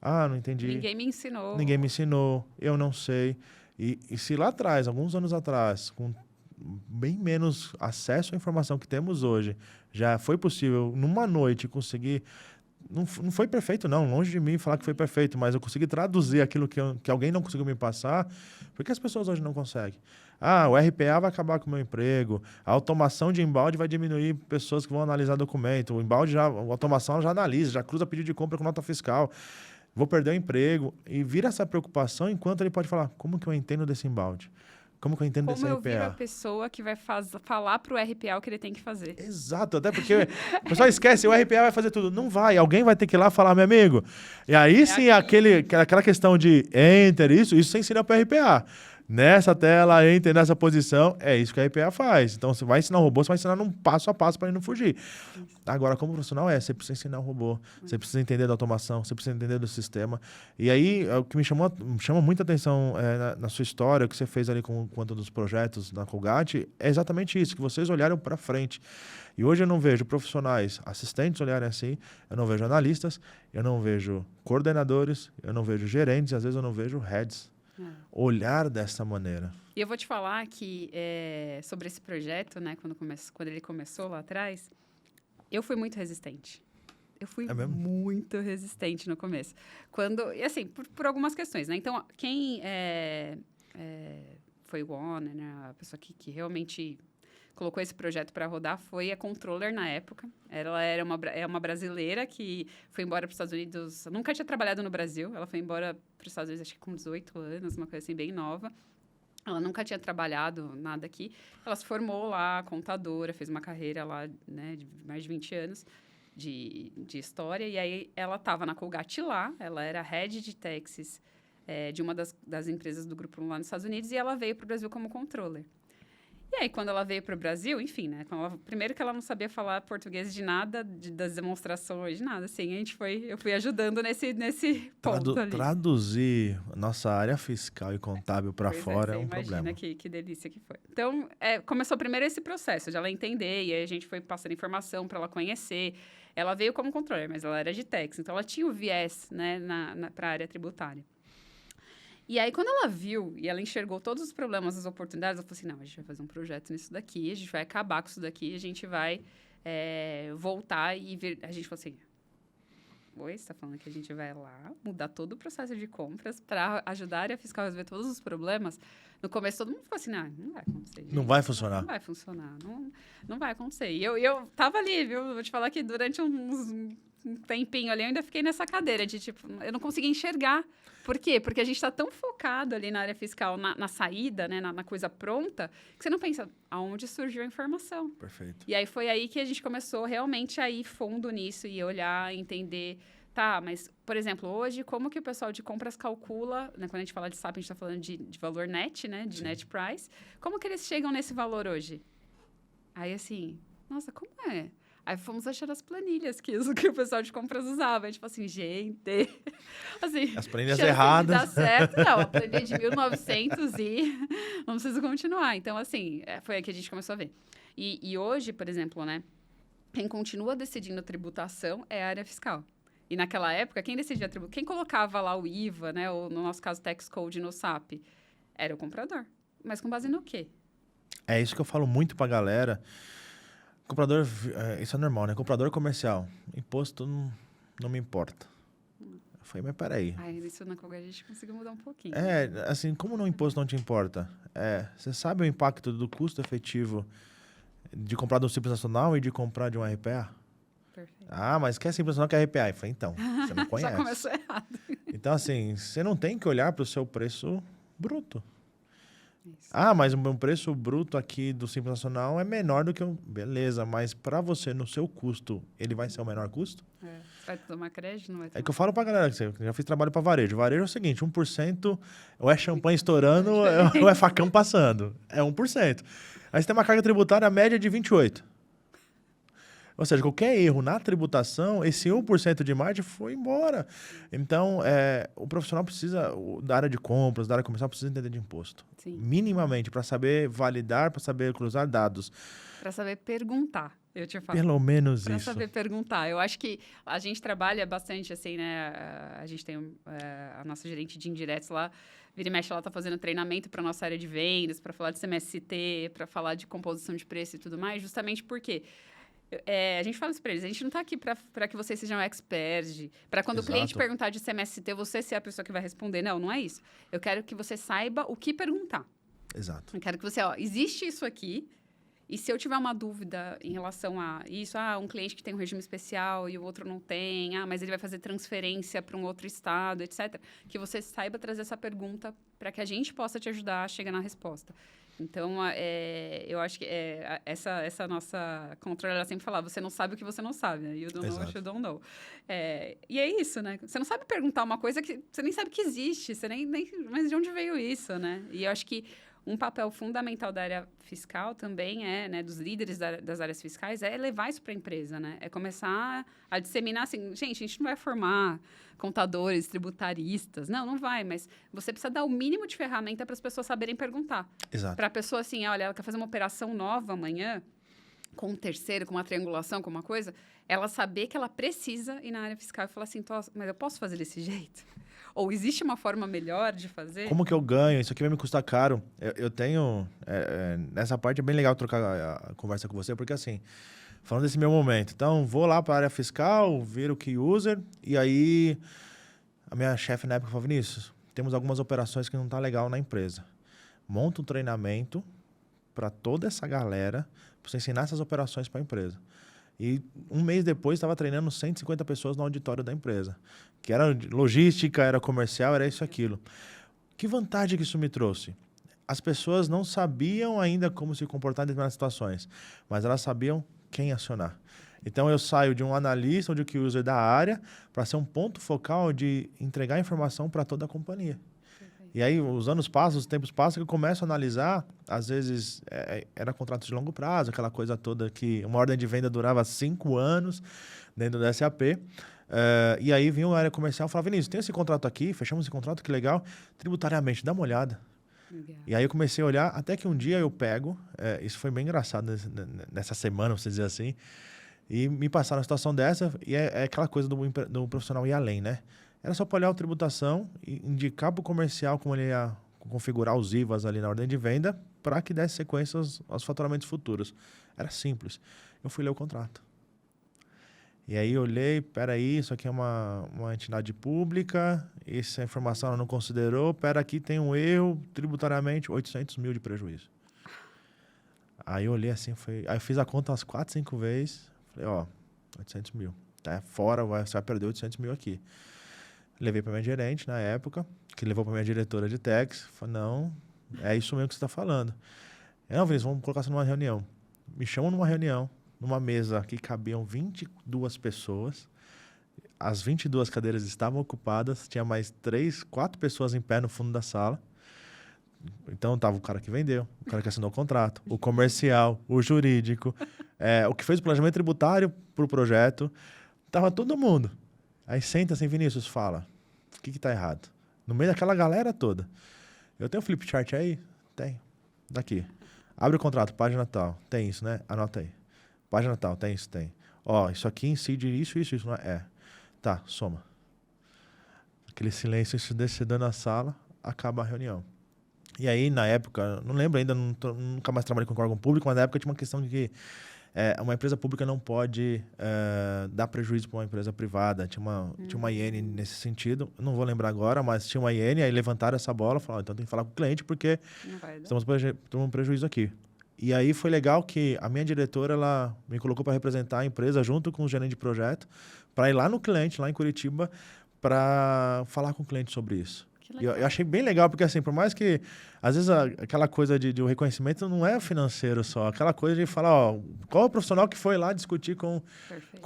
Não entendi. Ninguém me ensinou. Ninguém me ensinou, eu não sei. E se lá atrás, alguns anos atrás, com bem menos acesso à informação que temos hoje, já foi possível, numa noite, conseguir... Não foi perfeito, não. Longe de mim falar que foi perfeito, mas eu consegui traduzir aquilo que alguém não conseguiu me passar, porque as pessoas hoje não conseguem. O RPA vai acabar com o meu emprego, a automação de embalde vai diminuir pessoas que vão analisar documento, a automação já analisa, já cruza pedido de compra com nota fiscal. Vou perder o emprego. E vira essa preocupação enquanto ele pode falar, como que eu entendo desse embalde? Como que eu entendo desse RPA? Como eu viro a pessoa que vai falar pro RPA o que ele tem que fazer. Exato, até porque o pessoal esquece, o RPA vai fazer tudo. Não vai, alguém vai ter que ir lá falar, meu amigo. E aí sim, aquela questão de enter, isso você ensina pro RPA. Nessa tela, enter nessa posição, é isso que a RPA faz. Então, você vai ensinar o robô, você vai ensinar num passo a passo para ele não fugir. Agora, como profissional, você precisa ensinar o robô, você precisa entender da automação, você precisa entender do sistema. E aí, o que me chama muita atenção na sua história, o que você fez ali quanto dos projetos na Colgate, é exatamente isso, que vocês olharam para frente. E hoje eu não vejo profissionais, assistentes olharem assim, eu não vejo analistas, eu não vejo coordenadores, eu não vejo gerentes, às vezes eu não vejo heads. Olhar dessa maneira. E eu vou te falar que sobre esse projeto, né, quando ele começou lá atrás, eu fui muito resistente. Eu fui muito resistente no começo. E assim, por algumas questões, né? Então, quem foi o owner, né, a pessoa que realmente colocou esse projeto para rodar foi a controller na época. Ela era uma brasileira que foi embora para os Estados Unidos. Nunca tinha trabalhado no Brasil. Ela foi embora para os Estados Unidos, acho que com 18 anos, uma coisa assim, bem nova. Ela nunca tinha trabalhado nada aqui. Ela se formou lá, contadora, fez uma carreira lá, né, de mais de 20 anos de história. E aí, ela estava na Colgate lá. Ela era head de Texas de uma das empresas do grupo lá nos Estados Unidos. E ela veio para o Brasil como controller. E aí, quando ela veio para o Brasil, enfim, né? Primeiro que ela não sabia falar português de nada, das demonstrações, de nada. Assim, eu fui ajudando nesse ponto ali. Traduzir nossa área fiscal e contábil para fora é um problema. Imagina que delícia que foi. Então, começou primeiro esse processo de ela entender, e aí a gente foi passando informação para ela conhecer. Ela veio como controller, mas ela era de Texas, então ela tinha o viés, né, para a área tributária. E aí, quando ela viu e ela enxergou todos os problemas, as oportunidades, ela falou assim, não, a gente vai fazer um projeto nisso daqui, a gente vai acabar com isso daqui, a gente vai voltar e ver... A gente falou assim, oi, você está falando que a gente vai lá mudar todo o processo de compras para ajudar a área fiscal a resolver todos os problemas? No começo, todo mundo ficou assim, não vai acontecer. Gente. Não vai funcionar. Não vai funcionar, não vai acontecer. E eu tava ali, viu? Vou te falar que durante um tempinho ali, eu ainda fiquei nessa cadeira de, tipo, eu não conseguia enxergar. Por quê? Porque a gente está tão focado ali na área fiscal, na saída, né, na coisa pronta, que você não pensa aonde surgiu a informação. Perfeito. E aí foi aí que a gente começou realmente a ir fundo nisso e olhar, entender Tá, mas, por exemplo, hoje, como que o pessoal de compras calcula, né, quando a gente fala de SAP, a gente está falando de valor net, né, de net price, como que eles chegam nesse valor hoje? Aí, assim, nossa, como é? Aí fomos achando as planilhas que o pessoal de compras usava. A gente falou assim, gente... Assim, As planilhas chance erradas. de dar certo, não. A planilha de 1900 e não preciso continuar. Então, assim, foi aí que a gente começou a ver. E hoje, por exemplo, né, quem continua decidindo a tributação é a área fiscal. E naquela época, quem decidia a tributação, quem colocava lá o IVA, né, ou no nosso caso, tax code no SAP, era o comprador. Mas com base no quê? É isso que eu falo muito pra galera. Comprador, isso é normal, né? Comprador comercial. Imposto não me importa. Eu falei, mas peraí. Aí, isso na Colgate a gente conseguiu mudar um pouquinho. Assim, como no imposto não te importa? Você sabe o impacto do custo efetivo de comprar de um Simples Nacional e de comprar de um RPA? Perfeito. Ah, mas quer Simples Nacional, quer RPA? Eu falei, então, você não conhece. Já começou errado. Então, assim, você não tem que olhar para o seu preço bruto. Isso. Ah, mas o meu preço bruto aqui do Simples Nacional é menor do que o... Beleza, mas para você, no seu custo, ele vai ser o menor custo? Você vai tomar crédito? Não vai tomar? É que eu falo pra galera, que eu já fiz trabalho para varejo. Varejo é o seguinte, 1% ou é champanhe estourando ou é facão passando. É 1%. Aí você tem uma carga tributária média de 28%. Ou seja, qualquer erro na tributação, esse 1% de margem foi embora. Então, o profissional precisa, da área de compras, da área comercial, precisa entender de imposto. Sim. Minimamente, para saber validar, para saber cruzar dados. Para saber perguntar, eu te falo. Pelo menos Para isso. saber perguntar. Eu acho que a gente trabalha bastante, assim, né? A gente tem a nossa gerente de indiretos lá, vira e mexe, ela está fazendo treinamento para nossa área de vendas, para falar de CMST, para falar de composição de preço e tudo mais, justamente porque... a gente fala isso para eles, a gente não está aqui para que vocês sejam experts, para quando Exato. o cliente perguntar de CMST, você ser a pessoa que vai responder. Não, não é isso. Eu quero que você saiba o que perguntar. Exato. Eu quero que você, existe isso aqui, e se eu tiver uma dúvida em relação a isso, um cliente que tem um regime especial e o outro não tem, mas ele vai fazer transferência para um outro estado, etc., que você saiba trazer essa pergunta para que a gente possa te ajudar a chegar na resposta. Então, eu acho que essa nossa controle, ela sempre fala, você não sabe o que você não sabe, né? You don't know what you don't know. E é isso, né? Você não sabe perguntar uma coisa que você nem sabe que existe, você nem mas de onde veio isso, né? E eu acho que um papel fundamental da área fiscal também né, dos líderes das áreas fiscais, é levar isso para a empresa, né? É começar a disseminar assim, gente, a gente não vai formar contadores, tributaristas, não vai, mas você precisa dar o mínimo de ferramenta para as pessoas saberem perguntar. Exato. Para a pessoa assim, olha, ela quer fazer uma operação nova amanhã, com um terceiro, com uma triangulação, com uma coisa, ela saber que ela precisa ir na área fiscal e falar assim, mas eu posso fazer desse jeito? Ou existe uma forma melhor de fazer? Como que eu ganho? Isso aqui vai me custar caro. Eu tenho... nessa parte é bem legal trocar a conversa com você, porque assim, falando desse meu momento. Então, vou lá para a área fiscal, viro o key user, e aí a minha chefe na época falou, Vinícius, temos algumas operações que não tá legal na empresa. Monta um treinamento para toda essa galera, para você ensinar essas operações para a empresa. E um mês depois, estava treinando 150 pessoas no auditório da empresa. Que era logística, era comercial, era isso, aquilo. Que vantagem que isso me trouxe? As pessoas não sabiam ainda como se comportar em determinadas situações, mas elas sabiam quem acionar. Então, eu saio de um analista ou de um key user da área para ser um ponto focal de entregar informação para toda a companhia. E aí, os anos passam, os tempos passam, que eu começo a analisar, às vezes, era contrato de longo prazo, aquela coisa toda que uma ordem de venda durava 5 anos dentro do SAP. E aí vinha uma área comercial e falava, Vinícius, tem esse contrato aqui, fechamos esse contrato, que legal, tributariamente, dá uma olhada. Legal. E aí eu comecei a olhar, até que um dia eu pego, isso foi bem engraçado nessa semana, vamos dizer assim, e me passaram uma situação dessa, e é aquela coisa do profissional ir além, né? Era só para olhar a tributação e indicar para o comercial como ele ia configurar os IVAs ali na ordem de venda para que desse sequência aos faturamentos futuros. Era simples. Eu fui ler o contrato. E aí eu olhei, peraí, isso aqui é uma entidade pública, essa informação ela não considerou, aqui tem um erro, tributariamente, 800 mil de prejuízo. Aí eu olhei assim, aí eu fiz a conta umas 4, 5 vezes, falei, 800 mil, tá fora, você vai perder 800 mil aqui. Levei para minha gerente na época, que levou para minha diretora de tax. Falei, não, é isso mesmo que você está falando. Não, Vinícius, vamos colocar isso numa reunião. Me chamam numa reunião, numa mesa que cabiam 22 pessoas. as 22 cadeiras estavam ocupadas, tinha mais 3, 4 pessoas em pé no fundo da sala. Então, tava o cara que vendeu, o cara que assinou o contrato, o comercial, o jurídico, o que fez o planejamento tributário para o projeto. Tava todo mundo. Aí senta assim, Vinícius, fala, o que tá errado? No meio daquela galera toda. Eu tenho um flip chart aí? Tem. Daqui. Abre o contrato, página tal. Tem isso, né? Anota aí. Página tal, tem isso, tem. Ó, isso aqui incide isso, não é? É. Tá, soma. Aquele silêncio ensurdecedor na sala, acaba a reunião. E aí, na época, não lembro ainda, nunca mais trabalhei com órgão público, mas na época tinha uma questão de que uma empresa pública não pode dar prejuízo para uma empresa privada. Tinha uma iene nesse sentido. Eu não vou lembrar agora, mas tinha uma iene, aí levantaram essa bola e falaram, então tem que falar com o cliente porque estamos tomando prejuízo aqui. E aí foi legal que a minha diretora, ela me colocou para representar a empresa junto com o gerente de projeto, para ir lá no cliente, lá em Curitiba, para falar com o cliente sobre isso. E eu achei bem legal, porque assim, por mais que, às vezes, aquela coisa de um reconhecimento não é financeiro só, aquela coisa de falar, ó, qual é o profissional que foi lá discutir com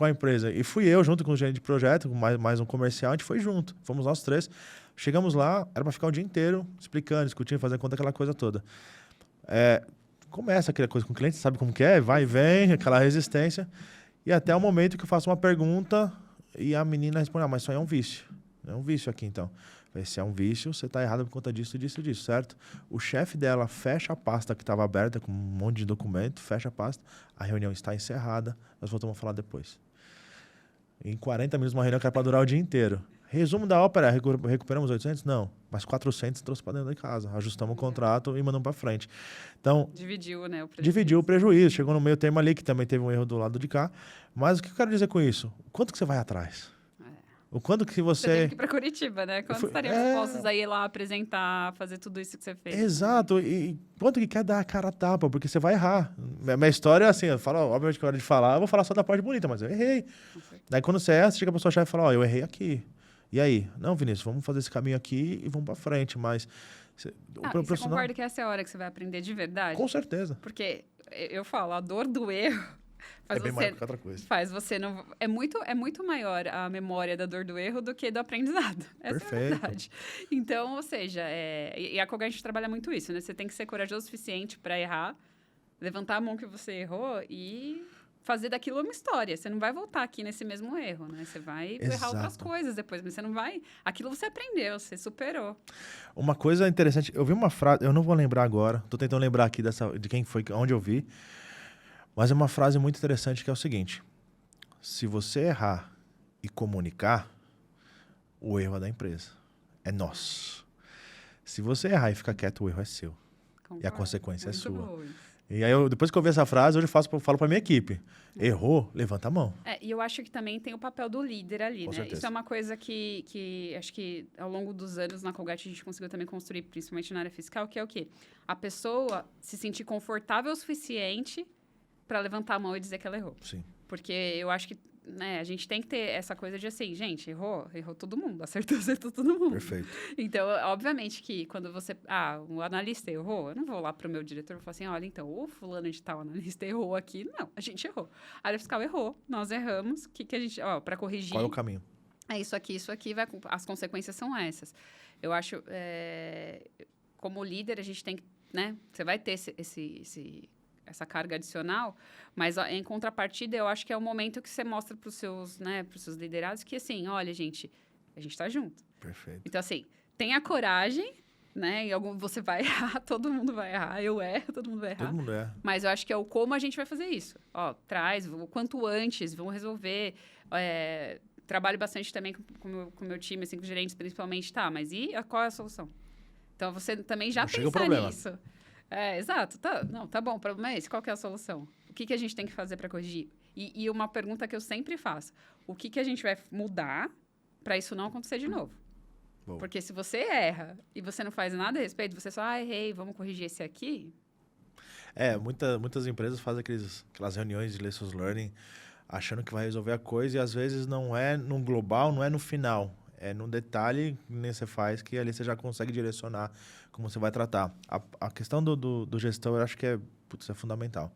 a empresa? E fui eu, junto com o gerente de projeto, com mais um comercial, a gente foi junto, fomos nós 3. Chegamos lá, era para ficar o dia inteiro explicando, discutindo, fazendo conta, aquela coisa toda. Começa aquela coisa com o cliente, sabe como que é, vai e vem, aquela resistência, e até o momento que eu faço uma pergunta e a menina responde, mas isso aí é um vício. É um vício aqui, então. Se é um vício, você está errado por conta disso, disso, certo? O chefe dela fecha a pasta que estava aberta com um monte de documento, fecha a pasta, a reunião está encerrada, nós voltamos a falar depois. Em 40 minutos, uma reunião que era para durar o dia inteiro. Resumo da ópera, recuperamos 800? Não, mas 400 trouxe para dentro de casa. Ajustamos o contrato e mandamos para frente. Então, dividiu, né, o prejuízo. Dividiu o prejuízo. Chegou no meio termo ali, que também teve um erro do lado de cá. Mas o que eu quero dizer com isso? O quanto que você vai atrás? O quanto que você teve que ir para Curitiba, né? Quanto estariam dispostos a ir lá apresentar, fazer tudo isso que você fez? Exato. E quanto que quer dar a cara a tapa? Porque você vai errar. Minha história é assim, eu falo, obviamente que na hora de falar, eu vou falar só da parte bonita, mas eu errei. Daí quando você erra, você chega pra sua chefe e fala, eu errei aqui. E aí? Não, Vinícius, vamos fazer esse caminho aqui e vamos pra frente, mas... Você concorda que essa é a hora que você vai aprender de verdade? Com certeza. Porque eu falo, a dor do erro... bem maior que outra coisa. Faz você não... É muito maior a memória da dor do erro do que do aprendizado. Essa é a verdade. Então, ou seja, e a Koga a gente trabalha muito isso, né? Você tem que ser corajoso o suficiente para errar, levantar a mão que você errou e fazer daquilo uma história. Você não vai voltar aqui nesse mesmo erro, né? Você vai errar outras coisas depois, mas você não vai... Aquilo você aprendeu, você superou. Uma coisa interessante, eu vi uma frase, eu não vou lembrar agora, tô tentando lembrar aqui de quem foi, onde eu vi, mas é uma frase muito interessante que é o seguinte: se você errar e comunicar, o erro é da empresa. É nosso. Se você errar e ficar quieto, o erro é seu. Concordo. E a consequência muito é sua. Bom. E aí, depois que eu vi essa frase, hoje eu falo para minha equipe. Errou, levanta a mão. E eu acho que também tem o papel do líder ali, Com né? certeza. Isso é uma coisa que acho que ao longo dos anos na Colgate a gente conseguiu também construir, principalmente na área fiscal, que é o quê? A pessoa se sentir confortável o suficiente para levantar a mão e dizer que ela errou. Sim. Porque eu acho que a gente tem que ter essa coisa de assim, gente, errou todo mundo, acertou todo mundo. Perfeito. Então, obviamente que quando você... o analista errou, eu não vou lá pro meu diretor e falar assim, olha, então, o fulano de tal analista errou aqui. Não, a gente errou. A área fiscal errou, nós erramos, o que a gente... para corrigir... Qual é o caminho? É isso aqui, as consequências são essas. Eu acho, como líder, a gente tem que, né? Você vai ter essa carga adicional, mas em contrapartida, eu acho que é o momento que você mostra para os seus liderados que, assim, olha, gente, a gente está junto. Perfeito. Então, assim, tenha coragem, né? Você vai errar, todo mundo vai errar, eu erro, todo mundo vai errar. Todo mundo erra. Mas eu acho que é o como a gente vai fazer isso. Traz, o quanto antes, vamos resolver. Trabalho bastante também com o meu time, assim, com os gerentes principalmente, mas qual é a solução? Então, você também já pensar nisso. Exato. Tá bom, o problema é esse. Qual que é a solução? O que a gente tem que fazer para corrigir? E uma pergunta que eu sempre faço. O que a gente vai mudar para isso não acontecer de novo? Bom. Porque se você erra e você não faz nada a respeito, você só, errei, vamos corrigir esse aqui. Muitas empresas fazem aquelas reuniões de lessons learning achando que vai resolver a coisa e às vezes não é no global, não é no final. É no detalhe que você faz que ali você já consegue direcionar como você vai tratar. A questão do gestor, eu acho que é fundamental.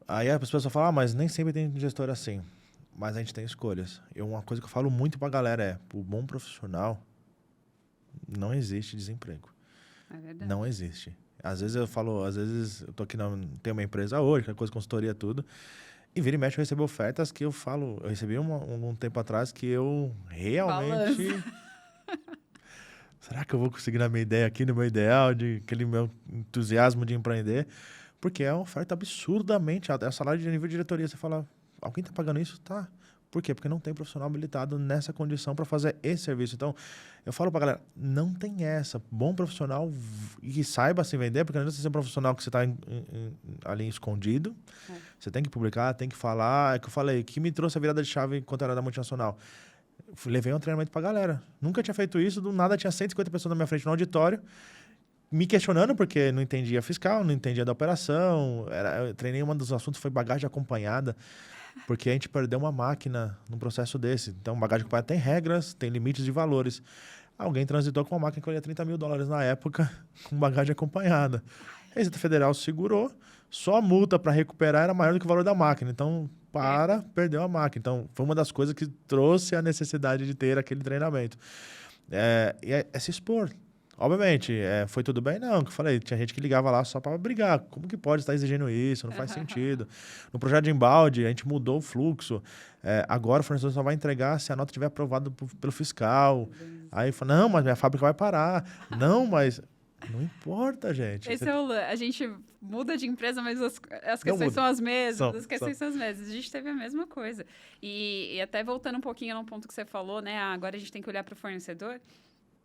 Aí a pessoa só fala, mas nem sempre tem gestor assim. Mas a gente tem escolhas. Uma coisa que eu falo muito pra galera é, o bom profissional, não existe desemprego. É verdade. Não existe. Às vezes eu tô aqui, tenho uma empresa hoje, que é coisa consultoria, tudo, e vira e mexe eu recebo ofertas que eu recebi um tempo atrás que eu realmente... Será que eu vou conseguir na minha ideia aqui, no meu ideal, aquele meu entusiasmo de empreender? Porque é uma oferta absurdamente alta. É o salário de nível de diretoria. Você fala, alguém está pagando isso? Tá. Por quê? Porque não tem profissional habilitado nessa condição para fazer esse serviço. Então, eu falo para a galera, não tem essa. Bom profissional e que saiba se vender, porque não adianta você ser um profissional que você está ali escondido. Você tem que publicar, tem que falar. É que eu falei, que me trouxe a virada de chave enquanto era da multinacional. Levei um treinamento pra galera. Nunca tinha feito isso, do nada tinha 150 pessoas na minha frente no auditório, me questionando porque não entendia fiscal, não entendia da operação. Eu treinei, um dos assuntos foi bagagem acompanhada, porque a gente perdeu uma máquina num processo desse. Então, bagagem acompanhada tem regras, tem limites de valores. Alguém transitou com uma máquina que valia $30 mil na época, com bagagem acompanhada. A Receita Federal segurou, só a multa para recuperar era maior do que o valor da máquina. Então, perdeu a máquina. Então, foi uma das coisas que trouxe a necessidade de ter aquele treinamento. É se expor. Obviamente, foi tudo bem? Não, que eu falei, tinha gente que ligava lá só para brigar. Como que pode estar exigindo isso? Não faz sentido. No projeto de embalde, a gente mudou o fluxo. Agora o fornecedor só vai entregar se a nota estiver aprovada pelo fiscal. Aí fala, não, mas minha fábrica vai parar. Não, mas... Não importa, gente. A gente muda de empresa, mas as questões são as mesmas. As questões são as mesmas. A gente teve a mesma coisa. E até voltando um pouquinho no ponto que você falou, né? Agora a gente tem que olhar para o fornecedor.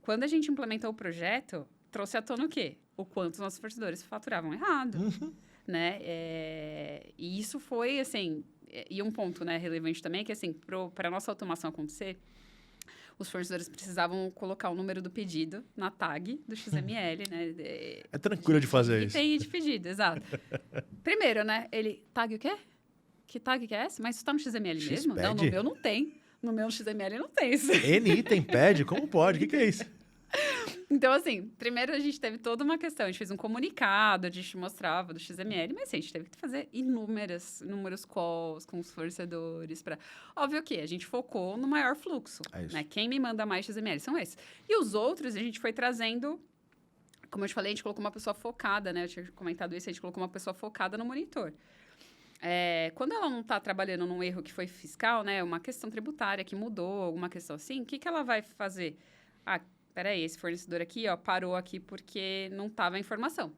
Quando a gente implementou o projeto, trouxe à tona o quê? O quanto os nossos fornecedores faturavam errado. Né? E isso foi, assim... E um ponto, né, relevante também, que assim, para a nossa automação acontecer, os fornecedores precisavam colocar o número do pedido na tag do XML, né? É tranquilo de fazer isso. Tem de pedido, exato. Primeiro, né? Tag o quê? Que tag que é essa? Mas isso tá no XML mesmo? Não, no meu não tem. No meu XML não tem isso. N item pede? Como pode? O que é isso? Então, assim, primeiro a gente teve toda uma questão. A gente fez um comunicado, a gente mostrava do XML, mas assim, a gente teve que fazer inúmeros calls com os fornecedores. Óbvio que a gente focou no maior fluxo. Né? Quem me manda mais XML são esses. E os outros, a gente foi trazendo... Como eu te falei, a gente colocou uma pessoa focada, né? Eu tinha comentado isso, a gente colocou uma pessoa focada no monitor. Quando ela não está trabalhando num erro que foi fiscal, né? Uma questão tributária que mudou, alguma questão assim, o que ela vai fazer? Peraí, esse fornecedor aqui, ó, parou aqui porque não estava a informação.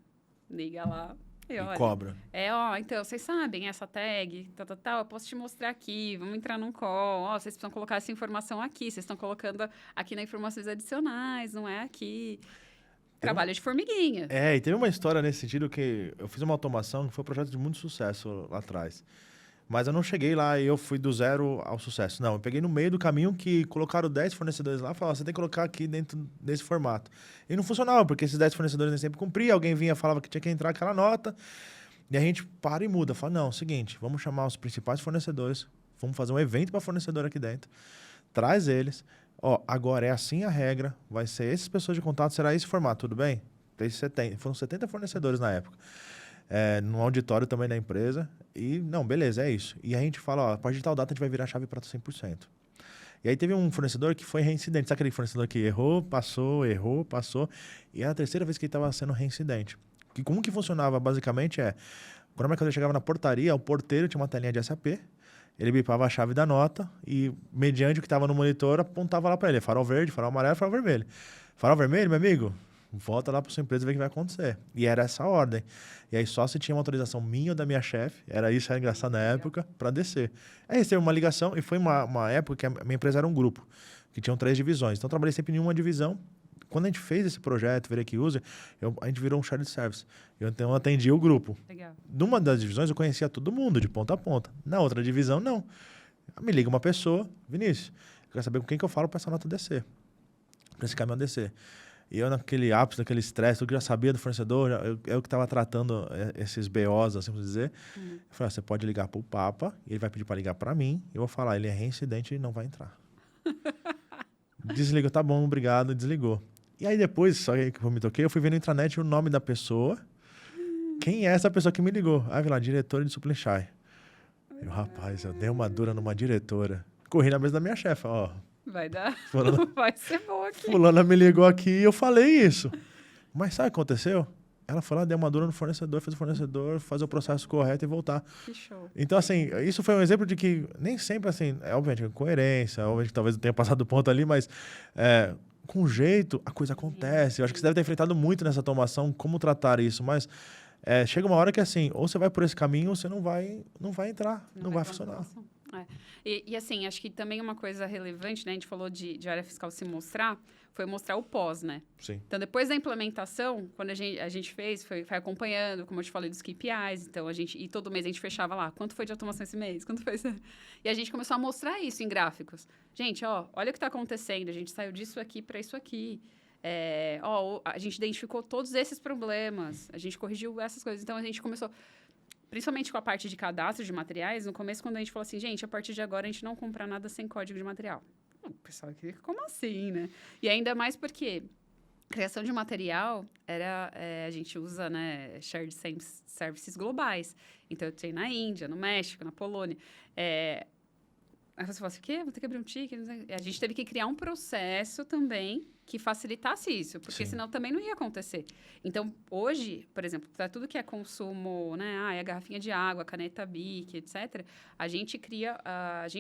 Liga lá e olha. Cobra. Então, vocês sabem essa tag, eu posso te mostrar aqui, vamos entrar num call, vocês precisam colocar essa informação aqui, vocês estão colocando aqui nas informações adicionais, não é aqui. Trabalho de formiguinha. E teve uma história nesse sentido que eu fiz uma automação que foi um projeto de muito sucesso lá atrás. Mas eu não cheguei lá e eu fui do zero ao sucesso. Não, eu peguei no meio do caminho que colocaram 10 fornecedores lá e falaram, você tem que colocar aqui dentro desse formato. E não funcionava, porque esses 10 fornecedores nem sempre cumpriam, alguém vinha e falava que tinha que entrar aquela nota. E a gente para e muda. Fala, não, seguinte, vamos chamar os principais fornecedores, vamos fazer um evento para fornecedor aqui dentro, traz eles, agora é assim a regra, vai ser essas pessoas de contato, será esse formato, tudo bem? Foram 70 fornecedores na época. No auditório também da empresa. E, não, beleza, é isso. E a gente fala, a partir de tal data a gente vai virar a chave para 100%. E aí teve um fornecedor que foi reincidente. Sabe aquele fornecedor que errou, passou. E era a terceira vez que ele estava sendo reincidente. E como que funcionava, basicamente, quando a mercadoria chegava na portaria, o porteiro tinha uma telinha de SAP, ele bipava a chave da nota e, mediante o que estava no monitor, apontava lá para ele. Farol verde, farol amarelo, farol vermelho. Farol vermelho, meu amigo... Volta lá para sua empresa e vê o que vai acontecer. E era essa a ordem. E aí só se tinha uma autorização minha ou da minha chefe, era engraçado na época, para descer. Aí recebeu uma ligação e foi uma época que a minha empresa era um grupo, que tinham 3 divisões. Então eu trabalhei sempre em uma divisão. Quando a gente fez esse projeto, Virei que User, a gente virou um shared service. Então eu atendi o grupo. Legal. Numa das divisões eu conhecia todo mundo, de ponta a ponta. Na outra divisão, não. Me liga uma pessoa, Vinícius, eu quero saber com quem que eu falo para essa nota descer, para esse caminhão descer. E eu, naquele ápice, daquele estresse, tudo que já sabia do fornecedor, eu que estava tratando esses BOs, assim por dizer. Eu falei, você pode ligar para o Papa, ele vai pedir para ligar para mim, eu vou falar, ele é reincidente e não vai entrar. Desligou, tá bom, obrigado, desligou. E aí depois, só que eu me toquei, eu fui ver na intranet o nome da pessoa. Quem é essa pessoa que me ligou? Aí vi lá, diretor de Supply Shy. Rapaz, eu dei uma dura numa diretora. Corri na mesa da minha chefa, ó. Vai dar. Fulana, Vai ser bom aqui. fulana me ligou aqui e eu falei isso. Mas sabe o que aconteceu? Ela foi lá, deu uma dura no fornecedor, fez o fornecedor fazer o processo correto e voltar. Que show. Então, assim, isso foi um exemplo de que nem sempre, assim, obviamente, coerência, obviamente que talvez eu tenha passado do ponto ali, mas com jeito a coisa acontece. Eu acho que você deve ter enfrentado muito nessa automação, como tratar isso, mas chega uma hora que, assim, ou você vai por esse caminho ou você não vai entrar, não vai funcionar. E, assim, acho que também uma coisa relevante, né? A gente falou de área fiscal se mostrar, foi mostrar o pós, né? Sim. Então, depois da implementação, quando a gente fez, foi acompanhando, como eu te falei, dos KPIs. Então, e todo mês a gente fechava lá, quanto foi de automação esse mês? Quanto foi esse... E a gente começou a mostrar isso em gráficos. Gente, olha o que está acontecendo. A gente saiu disso aqui para isso aqui. A gente identificou todos esses problemas. A gente corrigiu essas coisas. Então, a gente começou... Principalmente com a parte de cadastro de materiais, no começo, quando a gente falou assim, gente, a partir de agora a gente não compra nada sem código de material. O pessoal aqui, como assim, né? E ainda mais porque criação de material a gente usa, né, shared services globais. Então, eu tenho na Índia, no México, na Polônia. Aí você fala assim, o quê? Vou ter que abrir um ticket? A gente teve que criar um processo também que facilitasse isso, porque senão também não ia acontecer. Então, hoje, por exemplo, para tudo que é consumo, né, a garrafinha de água, a caneta Bic, etc., a gente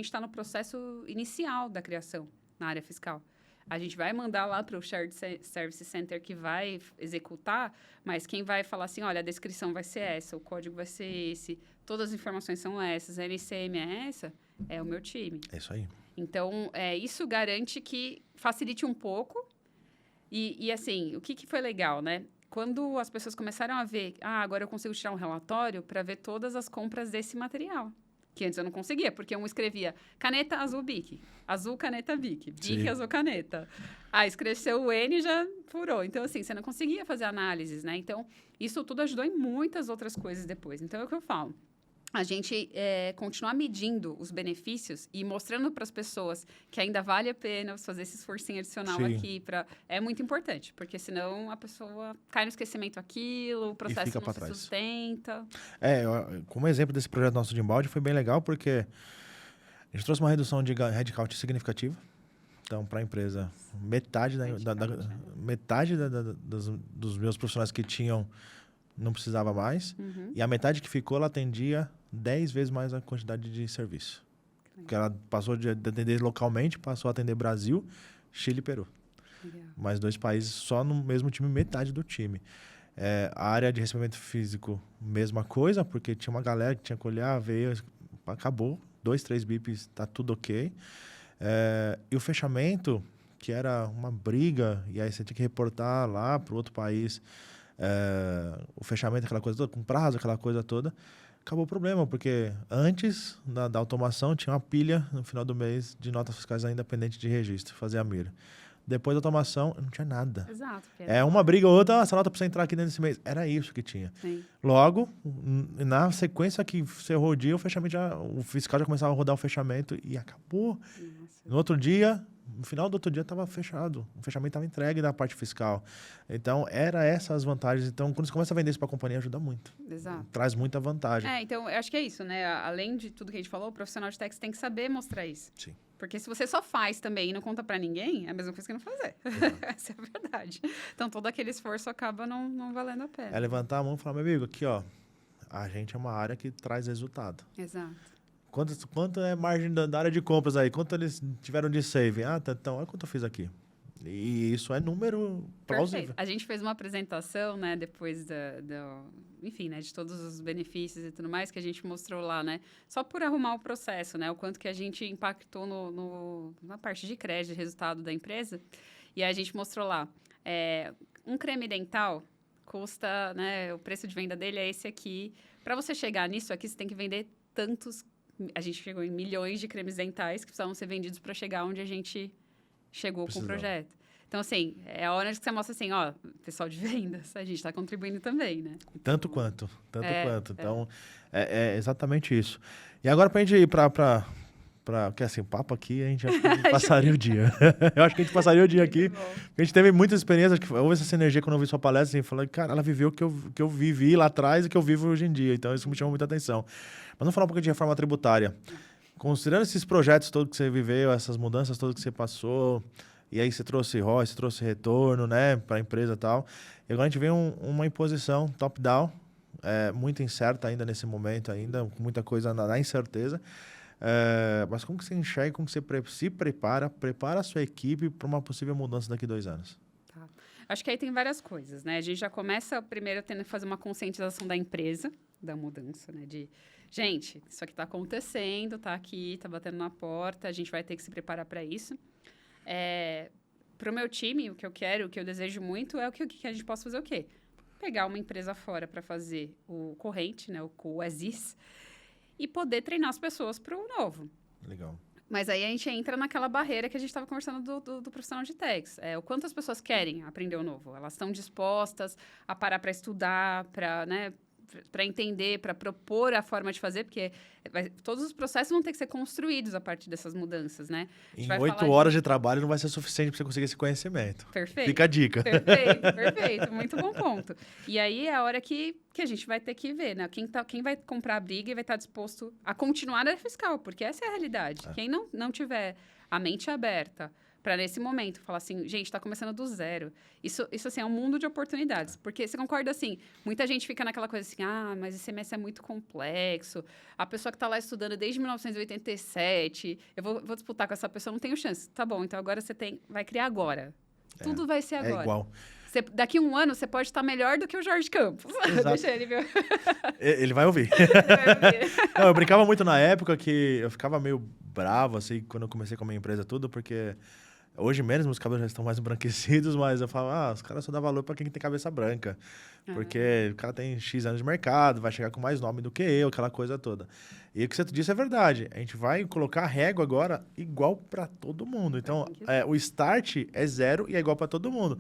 está no processo inicial da criação na área fiscal. A gente vai mandar lá para o Shared Service Center que vai executar, mas quem vai falar assim, olha, a descrição vai ser essa, o código vai ser esse, todas as informações são essas, a LCM é essa, é o meu time. É isso aí. Então, isso garante que facilite um pouco. E assim, o que foi legal, né? Quando as pessoas começaram a ver, agora eu consigo tirar um relatório para ver todas as compras desse material. Que antes eu não conseguia, porque um escrevia caneta azul Bic, azul caneta Bic, Bic azul caneta. Escreveu o N e já furou. Então, assim, você não conseguia fazer análises, né? Então, isso tudo ajudou em muitas outras coisas depois. Então, é o que eu falo. A gente continuar medindo os benefícios e mostrando para as pessoas que ainda vale a pena fazer esse esforcinho adicional aqui. É muito importante, porque senão a pessoa cai no esquecimento aquilo, o processo não se sustenta. Como exemplo desse projeto nosso de embalde, foi bem legal, porque a gente trouxe uma redução de headcount significativa. Então, para a empresa, metade dos meus profissionais que tinham não precisava mais. E a metade que ficou, ela atendia 10 vezes mais a quantidade de serviço. Porque ela passou de atender localmente, passou a atender Brasil, Chile e Peru. Mais 2 países só no mesmo time, metade do time. A área de recebimento físico, mesma coisa, porque tinha uma galera que tinha que olhar, veio, acabou. 2, 3 bips, tá tudo ok. E o fechamento, que era uma briga, e aí você tinha que reportar lá para o outro país... o fechamento, aquela coisa toda, com prazo, aquela coisa toda, acabou o problema, porque antes da automação tinha uma pilha no final do mês de notas fiscais ainda pendente de registro, fazer a mira. Depois da automação, não tinha nada. Exato. Uma briga ou outra, essa nota precisa entrar aqui dentro desse mês. Era isso que tinha. Sim. Logo, na sequência que cerrou o dia, o fiscal já começava a rodar o fechamento e acabou. Nossa. No outro dia... No final do outro dia estava fechado. O fechamento estava entregue da parte fiscal. Então, eram essas as vantagens. Então, quando você começa a vender isso para a companhia, ajuda muito. Exato. Traz muita vantagem. Então, eu acho que é isso, né? Além de tudo que a gente falou, o profissional de tax tem que saber mostrar isso. Sim. Porque se você só faz também e não conta para ninguém, é a mesma coisa que não fazer. Essa é a verdade. Então, todo aquele esforço acaba não valendo a pena. É levantar a mão e falar, meu amigo, aqui, ó, a gente é uma área que traz resultado. Exato. Quanto é margem da área de compras aí? Quanto eles tiveram de saving? Então, olha quanto eu fiz aqui. E isso é número plausível. Perfeito. A gente fez uma apresentação, né, depois enfim, né, de todos os benefícios e tudo mais que a gente mostrou lá, né? Só por arrumar o processo, né? O quanto que a gente impactou na parte de crédito, resultado da empresa. E aí a gente mostrou lá. Um creme dental custa, né, o preço de venda dele é esse aqui. Para você chegar nisso aqui, você tem que vender tantos... A gente chegou em milhões de cremes dentais que precisavam ser vendidos para chegar onde a gente chegou com o projeto. Então, assim, é a hora que você mostra assim, ó, pessoal de vendas, a gente está contribuindo também, né? Tanto quanto. Então, é exatamente isso. E agora, para a gente ir para Porque assim, o papo aqui, a gente passaria o dia. Eu acho que a gente passaria o dia aqui. A gente teve muitas experiências, que houve essa sinergia quando eu vi sua palestra, assim, falei, cara, ela viveu o que eu vivi lá atrás e que eu vivo hoje em dia. Então, isso me chamou muita atenção. Mas vamos falar um pouquinho de reforma tributária. Considerando esses projetos todos que você viveu, essas mudanças todas que você passou, e aí você trouxe ROI, você trouxe retorno, né, para a empresa e tal. E agora a gente vê uma imposição top-down, muito incerta ainda nesse momento, ainda, com muita coisa na incerteza. Mas como que você enxerga, como que você se prepara a sua equipe para uma possível mudança daqui a 2 anos? Tá. Acho que aí tem várias coisas, né? A gente já começa primeiro tendo que fazer uma conscientização da empresa, da mudança, né? Gente, isso aqui está acontecendo, está aqui, está batendo na porta, a gente vai ter que se preparar para isso. Para o meu time, o que eu quero, o que eu desejo muito é que a gente possa fazer o quê? Pegar uma empresa fora para fazer o corrente, né? O as-is, e poder treinar as pessoas para o novo. Legal. Mas aí a gente entra naquela barreira que a gente estava conversando do profissional de techs. O quanto as pessoas querem aprender o novo. Elas estão dispostas a parar para estudar, para, né, para entender, para propor a forma de fazer, porque todos os processos vão ter que ser construídos a partir dessas mudanças, né? Em 8 horas de trabalho não vai ser suficiente para você conseguir esse conhecimento. Perfeito. Fica a dica. Perfeito. Muito bom ponto. E aí é a hora que a gente vai ter que ver, né? Quem vai comprar a briga e vai estar disposto a continuar a área fiscal, porque essa é a realidade. Quem não tiver a mente aberta para, nesse momento, falar assim, gente, está começando do zero. Isso assim, é um mundo de oportunidades. Porque você concorda, assim, muita gente fica naquela coisa assim, mas esse ICMS é muito complexo. A pessoa que está lá estudando desde 1987, eu vou disputar com essa pessoa, não tenho chance. Tá bom, então agora você vai criar agora. Tudo vai ser agora. É igual. Daqui a 1 ano, você pode estar melhor do que o Jorge Campos. Deixa ele ver. Ele vai ouvir. Não, eu brincava muito na época que eu ficava meio bravo, assim, quando eu comecei com a minha empresa tudo, porque hoje menos meus cabelos já estão mais embranquecidos, mas eu falo, os caras só dão valor para quem tem cabeça branca. Porque o cara tem X anos de mercado, vai chegar com mais nome do que eu, aquela coisa toda. E o que você disse é verdade. A gente vai colocar a régua agora igual para todo mundo. Então, o start é 0 e é igual para todo mundo.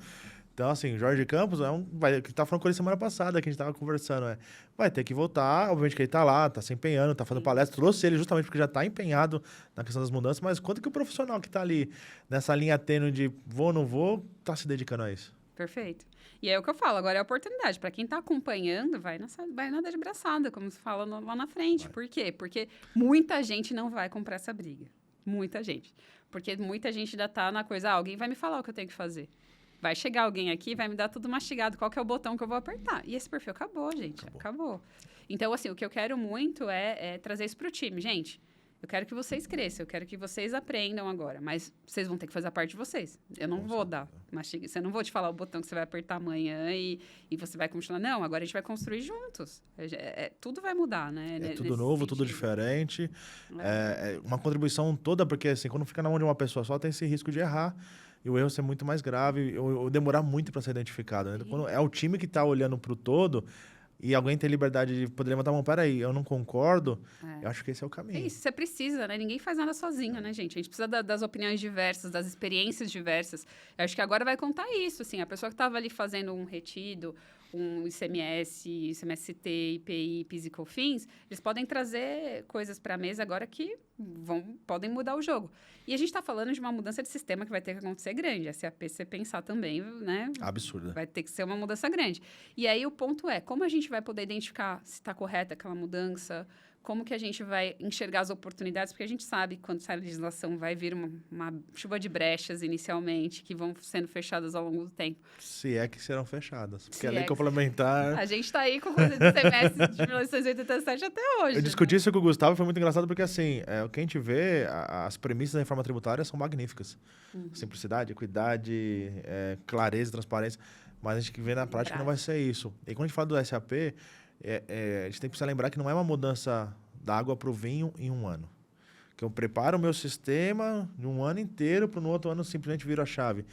Então, assim, Jorge Campos que tá falando com ele semana passada, que a gente tava conversando, vai ter que voltar, obviamente que ele tá lá, tá se empenhando, tá fazendo palestra, trouxe ele justamente porque já tá empenhado na questão das mudanças, mas quanto que o profissional que tá ali nessa linha tênue de vou, não vou, tá se dedicando a isso? Perfeito. E é o que eu falo, agora é a oportunidade. Para quem tá acompanhando, vai nada de braçada, como se fala lá na frente. Por quê? Porque muita gente não vai comprar essa briga. Muita gente. Porque muita gente ainda tá na coisa, alguém vai me falar o que eu tenho que fazer. Vai chegar alguém aqui, vai me dar tudo mastigado. Qual que é o botão que eu vou apertar? E esse perfil acabou, gente. Acabou. Então, assim, o que eu quero muito é trazer isso para o time. Gente, eu quero que vocês cresçam. Eu quero que vocês aprendam agora. Mas vocês vão ter que fazer a parte de vocês. Eu não vou dar mastiga. Eu não vou te falar o botão que você vai apertar amanhã e você vai continuar. Não, agora a gente vai construir juntos. Tudo vai mudar, né? É tudo novo, tudo diferente. É uma contribuição toda, porque, assim, quando fica na mão de uma pessoa só, tem esse risco de errar. E o erro ser muito mais grave, ou demorar muito para ser identificado. Né? Quando é o time que está olhando para o todo e alguém tem liberdade de poder levantar a mão, peraí, eu não concordo, eu acho que esse é o caminho. É isso, você precisa, né? Ninguém faz nada sozinho, né, gente? A gente precisa das opiniões diversas, das experiências diversas. Eu acho que agora vai contar isso, assim, a pessoa que estava ali fazendo um retido, um ICMS, ICMS-ST, IPI, PIS e COFINS, eles podem trazer coisas para a mesa agora que podem mudar o jogo. E a gente está falando de uma mudança de sistema que vai ter que acontecer grande. A SAP, se você pensar também, né? Absurda. Vai ter que ser uma mudança grande. E aí o ponto é, como a gente vai poder identificar se está correta aquela mudança, como que a gente vai enxergar as oportunidades, porque a gente sabe que quando sai a legislação vai vir uma chuva de brechas inicialmente, que vão sendo fechadas ao longo do tempo. Se é que serão fechadas. Porque a lei complementar... A gente está aí com coisa de semestre de 1987 até hoje. Eu discuti isso com o Gustavo e foi muito engraçado porque, assim, o que a gente vê, as premissas da reforma tributária são magníficas. Simplicidade, equidade, clareza, transparência. Mas a gente vê na prática não vai ser isso. E quando a gente fala do SAP... a gente tem que lembrar que não é uma mudança da água para o vinho em 1 ano. Que eu preparo o meu sistema de 1 ano inteiro para no outro ano simplesmente viro a chave.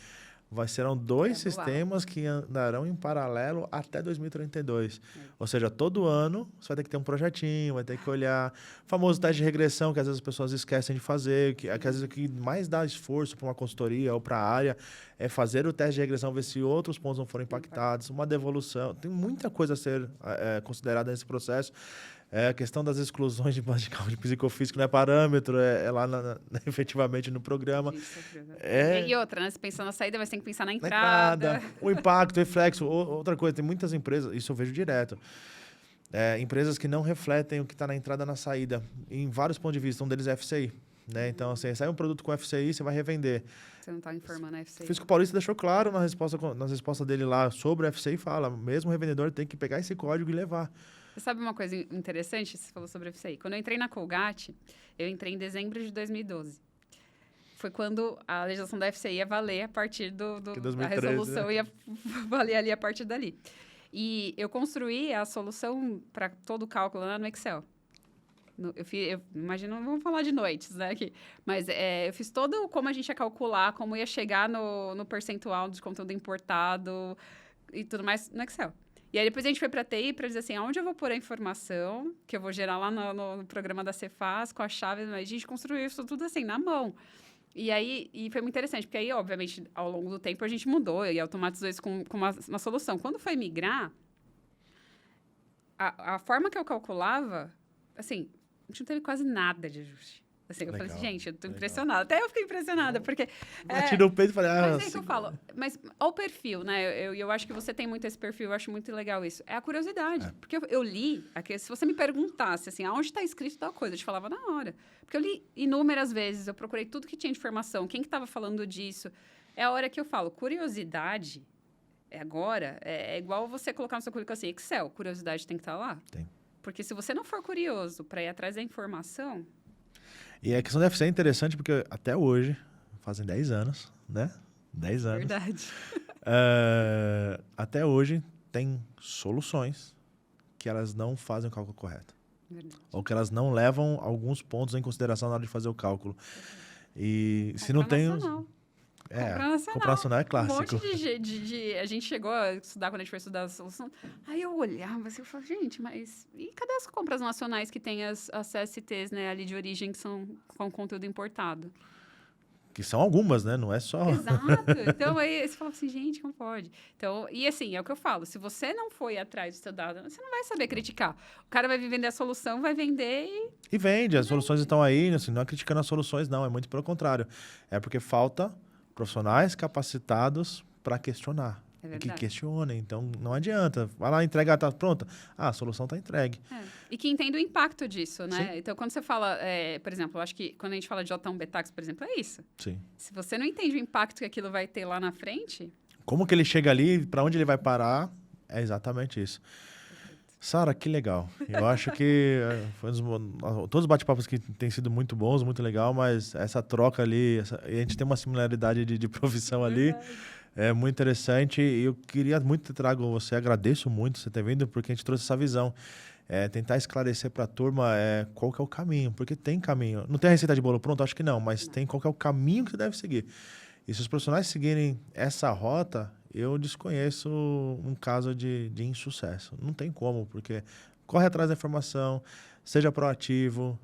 Serão 2 sistemas que andarão em paralelo até 2032. Ou seja, todo ano você vai ter que ter um projetinho, vai ter que olhar. O famoso teste de regressão, que às vezes as pessoas esquecem de fazer, que às vezes o que mais dá esforço para uma consultoria ou para a área é fazer o teste de regressão, ver se outros pontos não foram impactados, uma devolução. Tem muita coisa a ser considerada nesse processo. A questão das exclusões de cálculo de psicofísico não é parâmetro, é lá efetivamente no programa. E outra, né? Você pensa na saída, mas tem que pensar na Na entrada. O impacto, o reflexo. Outra coisa, tem muitas empresas, isso eu vejo direto, empresas que não refletem o que está na entrada e na saída, em vários pontos de vista. Um deles é FCI. Né? Então, assim, sai um produto com FCI, você vai revender. Você não está informando a FCI. O Físico Paulista deixou claro na resposta dele lá sobre o FCI, fala, mesmo o revendedor tem que pegar esse código e levar. Você sabe uma coisa interessante? Você falou sobre FCI. Quando eu entrei na Colgate, eu entrei em dezembro de 2012. Foi quando a legislação da FCI ia valer a partir da resolução, né? Ia valer ali a partir dali. E eu construí a solução para todo o cálculo lá no Excel. Eu imagino, não vamos falar de noites, né, aqui, mas eu fiz todo como a gente ia calcular, como ia chegar no percentual de conteúdo importado e tudo mais no Excel. E aí depois a gente foi para a TI para dizer assim, aonde eu vou pôr a informação que eu vou gerar lá no programa da Cefaz com a chave, a gente construiu isso tudo assim, na mão. E aí foi muito interessante, porque aí, obviamente, ao longo do tempo a gente mudou e automatizou isso com uma solução. Quando foi migrar, a forma que eu calculava, assim, a gente não teve quase nada de ajuste. Assim, eu falei assim, gente, eu tô impressionada. Até eu fiquei impressionada, porque... Bati no peito e falei, mas é que eu falo. Mas olha o perfil, né? Eu acho que você tem muito esse perfil, eu acho muito legal isso. É a curiosidade. Porque eu li, se você me perguntasse, assim, aonde está escrito tal coisa, eu te falava na hora. Porque eu li inúmeras vezes, eu procurei tudo que tinha de informação, quem que estava falando disso. É a hora que eu falo, curiosidade, agora, é igual você colocar no seu currículo assim, Excel, curiosidade tem que estar lá. Tem. Porque se você não for curioso para ir atrás da informação... E a questão da FC é interessante porque até hoje, fazem 10 anos, né? 10 anos. Verdade. Até hoje tem soluções que elas não fazem o cálculo correto. Verdade. Ou que elas não levam alguns pontos em consideração na hora de fazer o cálculo. E se não tem... Comprar nacional é clássico. Um monte de... A gente chegou a estudar, quando a gente foi estudar a solução, aí eu olhava assim, eu falava, gente, mas... E cadê as compras nacionais que tem as CSTs, né, ali de origem, que são com conteúdo importado? Que são algumas, né? Não é só... Exato. Então, aí você fala assim, gente, como pode? Então, e assim, é o que eu falo, se você não foi atrás do seu dado, você não vai saber criticar. O cara vai vender a solução, vai vender e... E vende, as soluções estão aí, assim, não é criticando as soluções, não, é muito pelo contrário. É porque falta... profissionais capacitados para questionar. Que questionem. Então, não adianta. Vai lá, entrega, tá pronta. A solução está entregue. E que entenda o impacto disso, né? Sim. Então, quando você fala, por exemplo, eu acho que quando a gente fala de J1 Betax, por exemplo, é isso. Sim. Se você não entende o impacto que aquilo vai ter lá na frente... Como que ele chega ali, para onde ele vai parar, é exatamente isso. Sara, que legal. Eu acho que todos os bate-papos que têm sido muito bons, muito legal, mas essa troca ali, a gente tem uma similaridade de profissão ali, é muito interessante e eu queria muito ter trago você, agradeço muito você ter vindo, porque a gente trouxe essa visão. Tentar esclarecer para a turma qual que é o caminho, porque tem caminho. Não tem a receita de bolo pronto? Acho que não, mas tem qual que é o caminho que você deve seguir. E se os profissionais seguirem essa rota, eu desconheço um caso de insucesso. Não tem como, porque corre atrás da informação, seja proativo,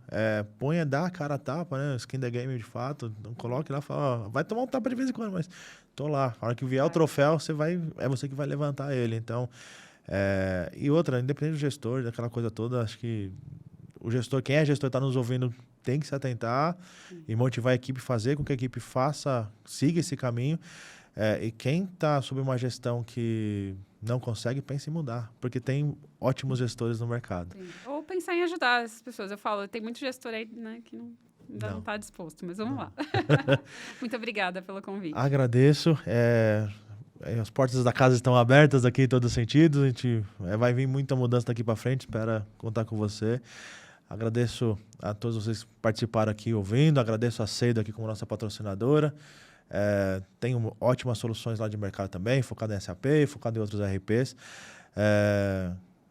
dá a cara a tapa, né? Skin the game de fato. Não coloque lá e fala, vai tomar um tapa de vez em quando, mas tô lá. A hora que vier o troféu, é você que vai levantar ele. Então, e outra, independente do gestor, daquela coisa toda, acho que o gestor, quem é gestor está nos ouvindo, tem que se atentar e motivar a equipe, fazer com que a equipe siga esse caminho. E quem está sob uma gestão que não consegue, pense em mudar, porque tem ótimos gestores no mercado. Sim. Ou pensar em ajudar as pessoas. Eu falo, tem muito gestor aí, né, que não está disposto, mas vamos lá. Muito obrigada pelo convite. Agradeço. As portas da casa estão abertas aqui em todos os sentidos. A gente vai vir muita mudança daqui para frente. Espero contar com você. Agradeço a todos vocês que participaram aqui ouvindo. Agradeço a Seido aqui como nossa patrocinadora. Tenho ótimas soluções lá de mercado também, focado em SAP, focado em outros RPs.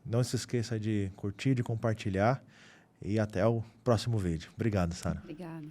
Não se esqueça de curtir, de compartilhar. E até o próximo vídeo. Obrigado, Sara. Obrigada.